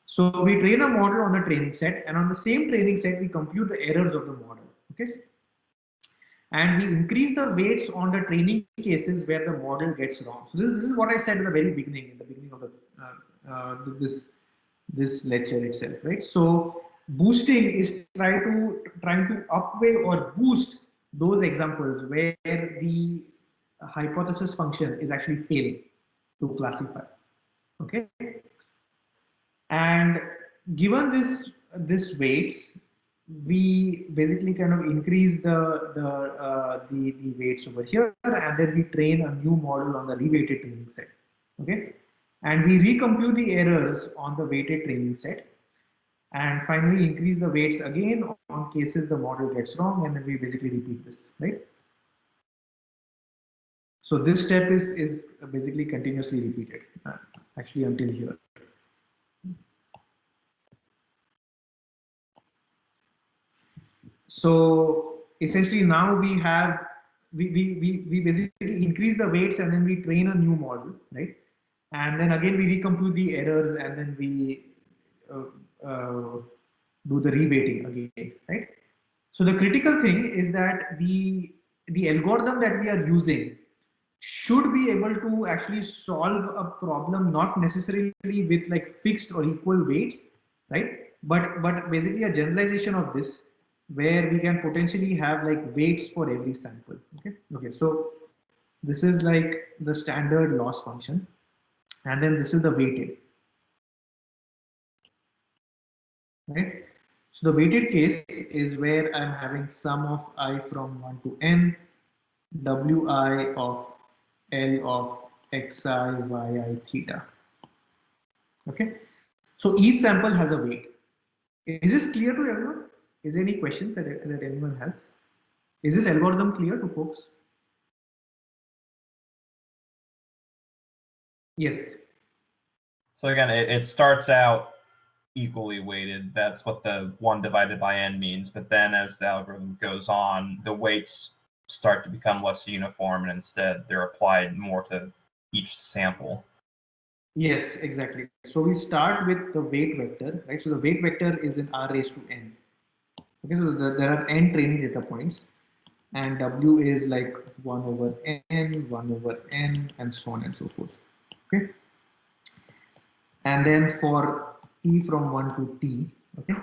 So we train a model on the training set, and on the same training set, we compute the errors of the model. Okay. And we increase the weights on the training cases where the model gets wrong. So this is what I said at the very beginning, in the beginning of the this lecture itself, right? So boosting is trying to upweigh or boost those examples where the hypothesis function is actually failing to classify. Okay, and given this weights, we basically kind of increase the weights over here, and then we train a new model on the reweighted training set. Okay, and we recompute the errors on the weighted training set, and finally increase the weights again on cases the model gets wrong, and then we basically repeat this, right? So this step is basically continuously repeated, actually until here. So essentially now we have, we basically increase the weights and then we train a new model, right? And then again we recompute the errors and then we do the reweighting again, right? So the critical thing is that the algorithm that we are using should be able to actually solve a problem, not necessarily with like fixed or equal weights, right? But basically a generalization of this where we can potentially have like weights for every sample. Okay. Okay. So this is like the standard loss function, and then this is the weighted, right? So the weighted case is where I'm having sum of I from 1 to n, wi of L of xi, yi, theta. Okay. So each sample has a weight. Is this clear to everyone? Is there any questions that anyone has? Is this algorithm clear to folks? Yes. So again, it starts out equally weighted. That's what the 1 divided by n means. But then as the algorithm goes on, the weights start to become less uniform, and instead they're applied more to each sample. Yes, exactly. So we start with the weight vector, right? So the weight vector is in r raised to n. Okay, so there are n training data points, and w is like 1 over n, 1 over n, and so on and so forth. Okay. And then for t from 1 to t, okay,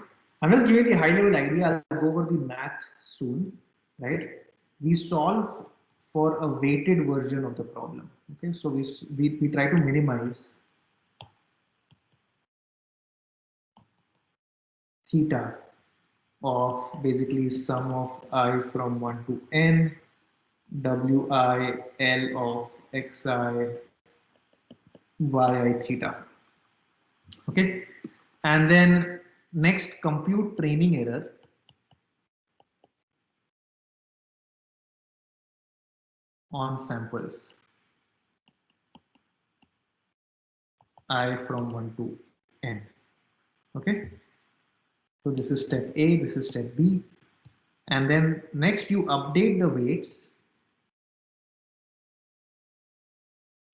I'm just giving the high level idea. I'll go over the math soon, right? We solve for a weighted version of the problem. Okay, so we try to minimize theta of basically sum of I from 1 to n, wi L of xi, yi theta. Okay, and then next, compute training error on samples I from 1 to n. Okay, so this is step A, this is step B, and then next you update the weights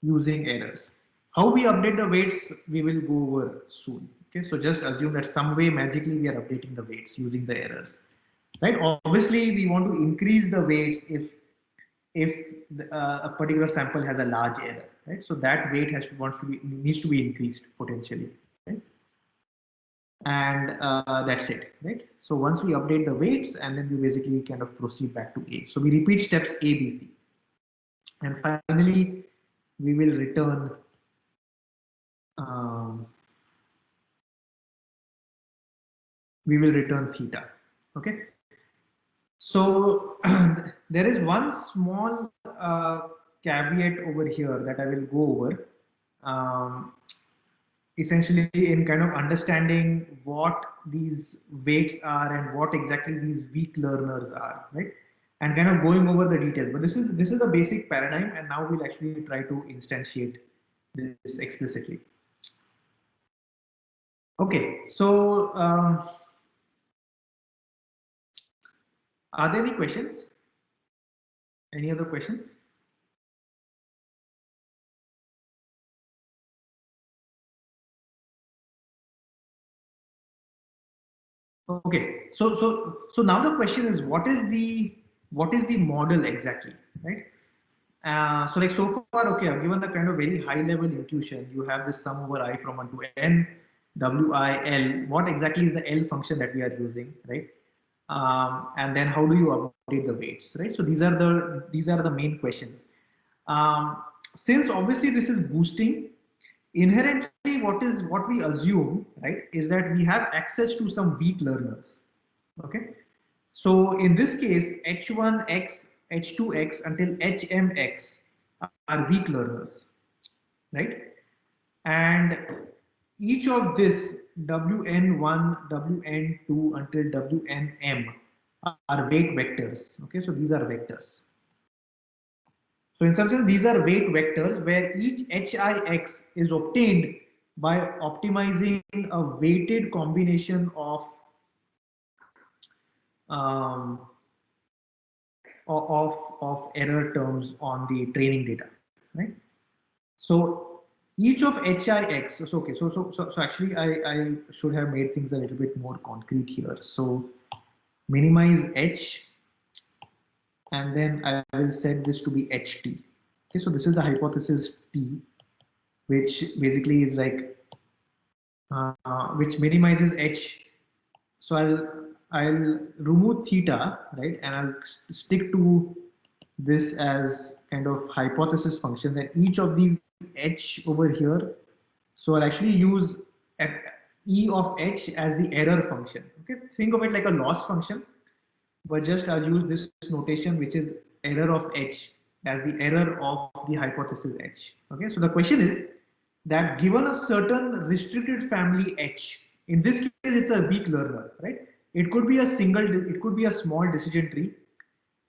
using errors. How we update the weights, we will go over soon. Okay, so just assume that some way magically we are updating the weights using the errors, right? Obviously, we want to increase the weights if a particular sample has a large error, right? So that weight needs to be increased potentially, right? And that's it, right? So once we update the weights, and then we basically kind of proceed back to A. So we repeat steps A, B, C, and finally we will return um, theta. Okay. So there is one small caveat over here that I will go over. Essentially in kind of understanding what these weights are and what exactly these weak learners are, right? And kind of going over the details. But this is the basic paradigm, and now we'll actually try to instantiate this explicitly. Okay, so are there any questions? Any other questions? Okay, so now the question is, what is the model exactly, right? So like so far, okay, I've given the kind of very high level intuition. You have this sum over I from 1 to n, WIL. What exactly is the L function that we are using, right? And then how do you update the weights, right? So these are the main questions. Since obviously this is boosting, inherently what we assume, right, is that we have access to some weak learners. Okay, so in this case, h1x, h2x until hmx are weak learners, right? And each of this wn1, wn2 until wnm are weight vectors. Okay, so these are vectors. So in some sense, these are weight vectors where each hix is obtained by optimizing a weighted combination um, of error terms on the training data, right? So each of hix, so okay, so actually I should have made things a little bit more concrete here. So minimize h, and then I will set this to be ht. Okay, so this is the hypothesis T, which basically is like which minimizes h. So I'll remove theta, right, and I'll stick to this as kind of hypothesis functions, and each of these h over here. So I'll actually use e of h as the error function. Okay, think of it like a loss function, but just I'll use this notation, which is error of h as the error of the hypothesis h. Okay, so the question is that given a certain restricted family h, in this case it's a weak learner, right? It could be it could be a small decision tree,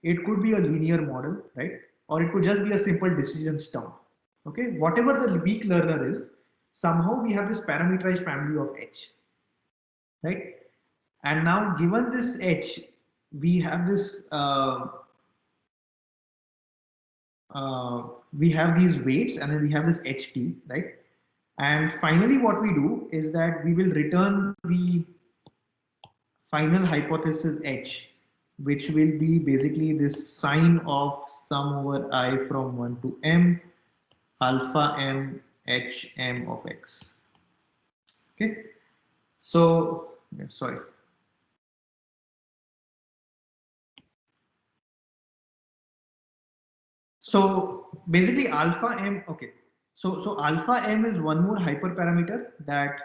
it could be a linear model, right? Or it could just be a simple decision stump. Okay, whatever the weak learner is, somehow we have this parameterized family of h, right? And now given this h, we have this we have these weights, and then we have this ht, right? And finally what we do is that we will return the final hypothesis h, which will be basically this sine of sum over I from 1 to m alpha m h m of x. Okay, so sorry. So basically alpha m, okay. So alpha m is one more hyperparameter that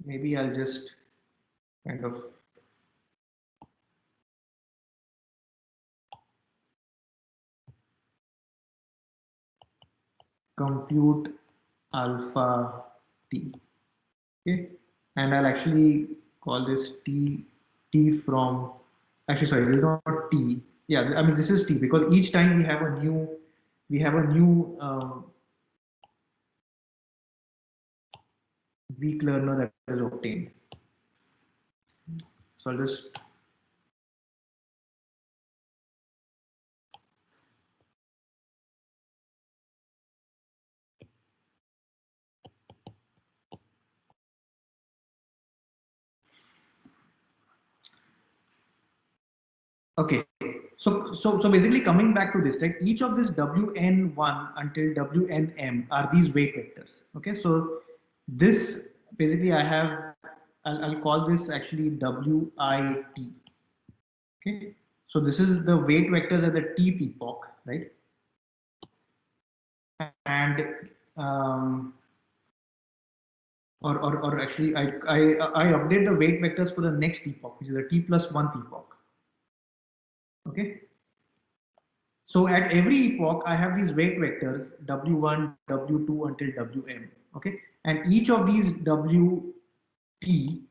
maybe I'll just kind of compute alpha t. Okay, and I'll actually call this t from, actually sorry, this is not t. Yeah, I mean this is t because each time we have a new weak learner that is obtained. So I'll just okay. So basically coming back to this, right? Each of this wn1 until wnm are these weight vectors. Okay, so this basically I have, I'll call this actually wit. Okay, so this is the weight vectors at the tth epoch, right? And or actually I update the weight vectors for the next epoch, which is the t+1 epoch. Okay. So at every epoch, I have these weight vectors W1, W2 until Wm. Okay, and each of these Wt,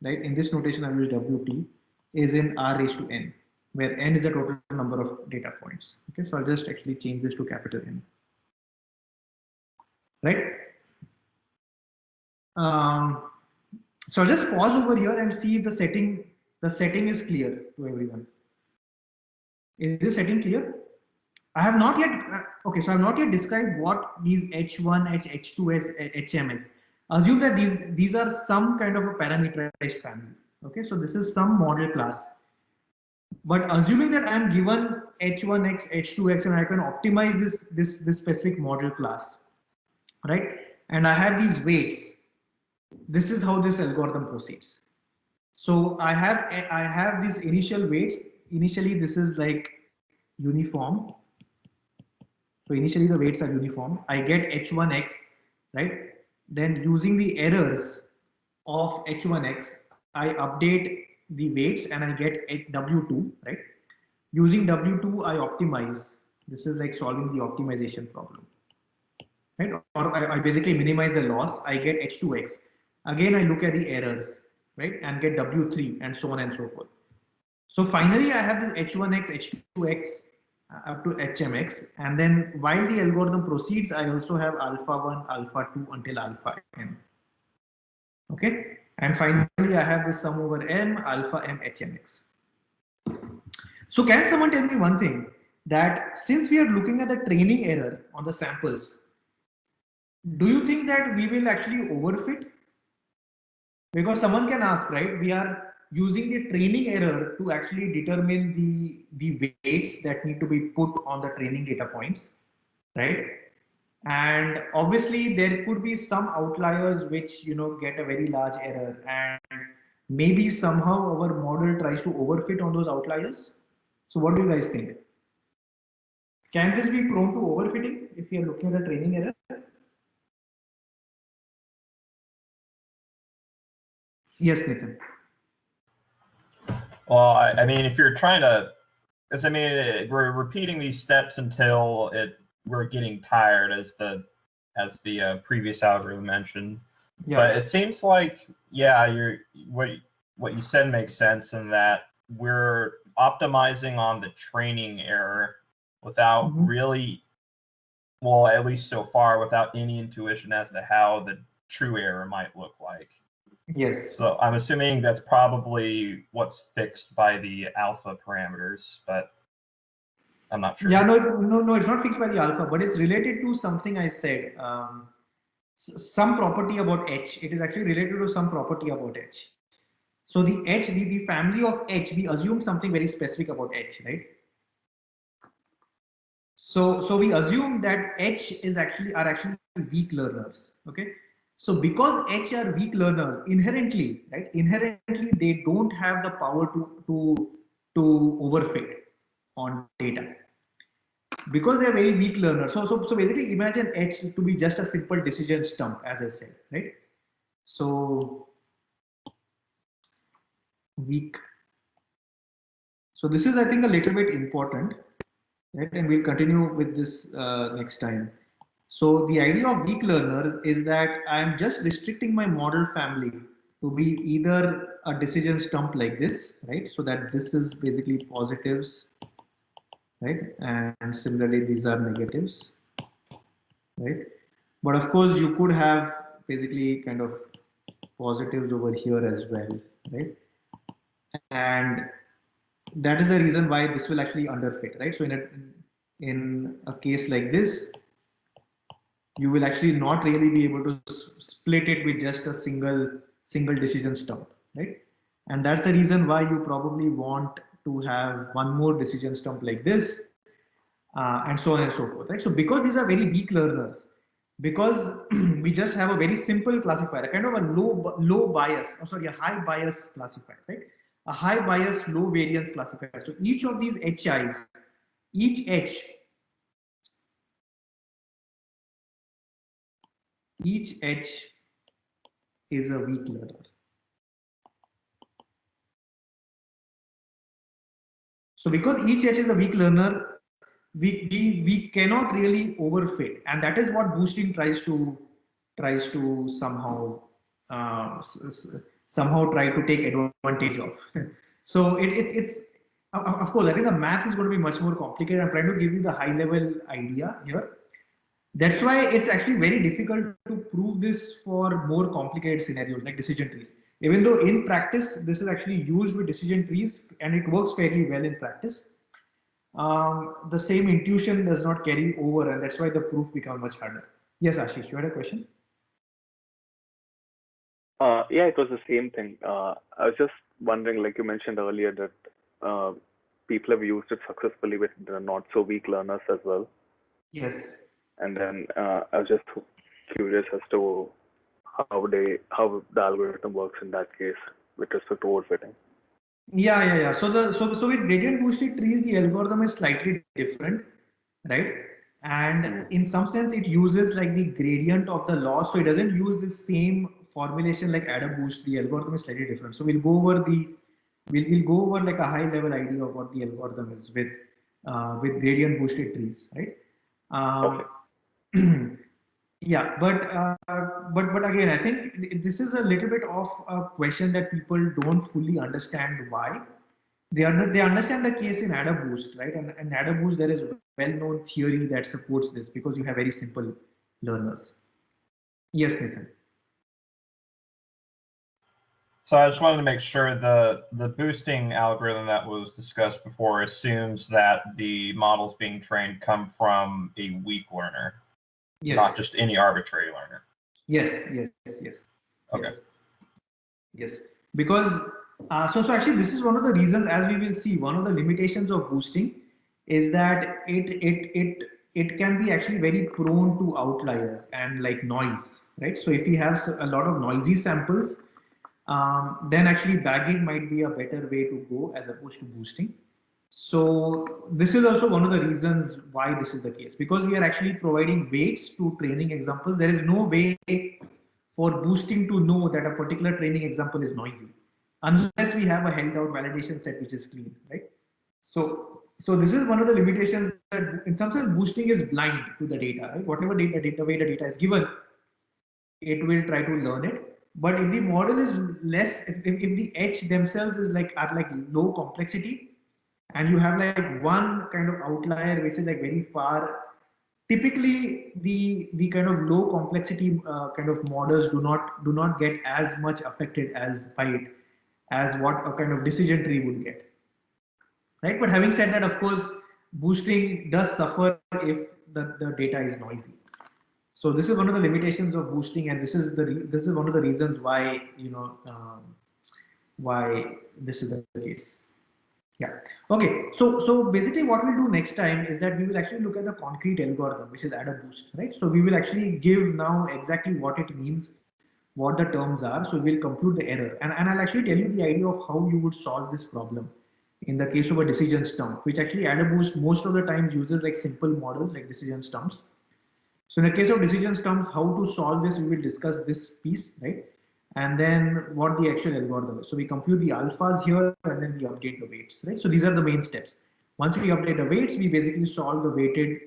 right? In this notation, I've used Wt is in r raised to n, where n is the total number of data points. Okay, so I'll just actually change this to capital N. Right. So I'll just pause over here and see if the setting is clear to everyone. Is this setting clear? I have not yet, okay, so I have not yet described what these H1, H2, HMX. Assume that these are some kind of a parameterized family. Okay, so this is some model class. But assuming that I am given H1x, H2x, and I can optimize this specific model class, right? And I have these weights. This is how this algorithm proceeds. So I have these initial weights. Initially, this is like uniform. So initially the weights are uniform. I get H1x, right? Then using the errors of H1x, I update the weights and I get W2, right? Using W2, I optimize. This is like solving the optimization problem, right? Or I basically minimize the loss. I get H2x. Again, I look at the errors, right? And get W3 and so on and so forth. So finally, I have this H1x, H2x up to HMX. And then while the algorithm proceeds, I also have alpha 1, alpha 2 until alpha m. Okay. And finally, I have this sum over m, alpha m, HMX. So can someone tell me one thing, that since we are looking at the training error on the samples, do you think that we will actually overfit? Because someone can ask, right? We are using the training error to actually determine the weights that need to be put on the training data points, right? And obviously there could be some outliers which get a very large error, and maybe somehow our model tries to overfit on those outliers. So what do you guys think? Can this be prone to overfitting if we are looking at the training error? Yes, Nitin. Well, I mean, if you're trying to, because I mean, we're repeating these steps until we're getting tired, as the previous algorithm mentioned. Yeah. But it seems like, yeah, what you said makes sense in that we're optimizing on the training error without really, well, at least so far, without any intuition as to how the true error might look like. Yes. So I'm assuming that's probably what's fixed by the alpha parameters, but I'm not sure. Yeah, no, it's not fixed by the alpha, but it's related to something I said. Some property about H. It is actually related to some property about H. So the H, the family of H, we assume something very specific about H, right? So we assume that H are actually weak learners. Okay. So because H are weak learners inherently, right? Inherently, they don't have the power to overfit on data, because they're very weak learners. So basically imagine H to be just a simple decision stump, as I said, right? So weak. So this is, I think, a little bit important, right? And we'll continue with this next time. So the idea of weak learner is that I'm just restricting my model family to be either a decision stump like this, right? So that this is basically positives, right? And similarly, these are negatives, right? But of course, you could have basically kind of positives over here as well, right? And that is the reason why this will actually underfit, right? So in a case like this, you will actually not really be able to split it with just a single decision stump, right? And that's the reason why you probably want to have one more decision stump like this, and so on and so forth, right? So because these are very weak learners, because we just have a very simple classifier, a kind of a low bias, or sorry, a high bias classifier, right? A high bias, low variance classifier. So each of these HIs, each H is a weak learner. So because each H is a weak learner, we cannot really overfit, and that is what boosting tries to somehow try to take advantage of. So it's of course, I think the math is going to be much more complicated. I'm trying to give you the high level idea here. That's why it's actually very difficult to prove this for more complicated scenarios like decision trees. Even though in practice, this is actually used with decision trees and it works fairly well in practice, the same intuition does not carry over, and that's why the proof becomes much harder. Yes, Ashish, you had a question? Yeah, it was the same thing. I was just wondering, like you mentioned earlier, that people have used it successfully with the not so weak learners as well. Yes. And then I was just curious as to how the algorithm works in that case with respect to overfitting. Yeah. So with gradient boosted trees, the algorithm is slightly different, right? And in some sense, it uses like the gradient of the loss. So it doesn't use the same formulation like AdaBoost. The algorithm is slightly different. So we'll go over like a high level idea of what the algorithm is with gradient boosted trees, right? Okay. Yeah, but again, I think this is a little bit of a question that people don't fully understand why. They understand the case in AdaBoost, right? And AdaBoost, there is well-known theory that supports this because you have very simple learners. Yes, Nathan. So I just wanted to make sure the boosting algorithm that was discussed before assumes that the models being trained come from a weak learner, Yes. not just any arbitrary learner. Yes. Okay. Yes. Because so actually this is one of the reasons, as we will see, one of the limitations of boosting is that it can be actually very prone to outliers and like noise, right? So if we have a lot of noisy samples, then actually bagging might be a better way to go as opposed to boosting. So this is also one of the reasons why this is the case, because we are actually providing weights to training examples. There is no way for boosting to know that a particular training example is noisy unless we have a held out validation set which is clean, right? So this is one of the limitations, that in some sense boosting is blind to the data, right? Whatever way the data is given, it will try to learn it. But if the model is less, if the H themselves is like are like low complexity, and you have like one kind of outlier which is like very far, typically the kind of low complexity kind of models do not get as much affected as by it as what a kind of decision tree would get, right? But having said that, of course, boosting does suffer if the data is noisy. So this is one of the limitations of boosting, and this is one of the reasons why why this is the case. Yeah. Okay. So basically, what we'll do next time is that we will actually look at the concrete algorithm, which is AdaBoost, right? So we will actually give now exactly what it means, what the terms are. So we'll compute the error, and I'll actually tell you the idea of how you would solve this problem in the case of a decision stump, which actually AdaBoost most of the times uses like simple models like decision stumps. So in the case of decision stumps, how to solve this, we will discuss this piece, right? And then what the actual algorithm is. So we compute the alphas here and then we update the weights, right? So these are the main steps. Once we update the weights, we basically solve the weighted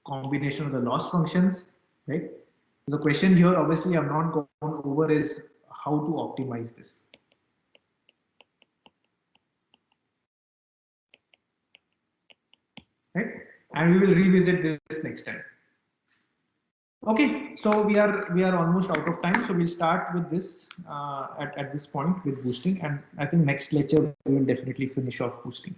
combination of the loss functions. right? The question here, obviously, I've not gone over is how to optimize this. Right? And we will revisit this next time. Okay, so we are almost out of time, so we'll start with this at this point with boosting, and I think next lecture we will definitely finish off boosting.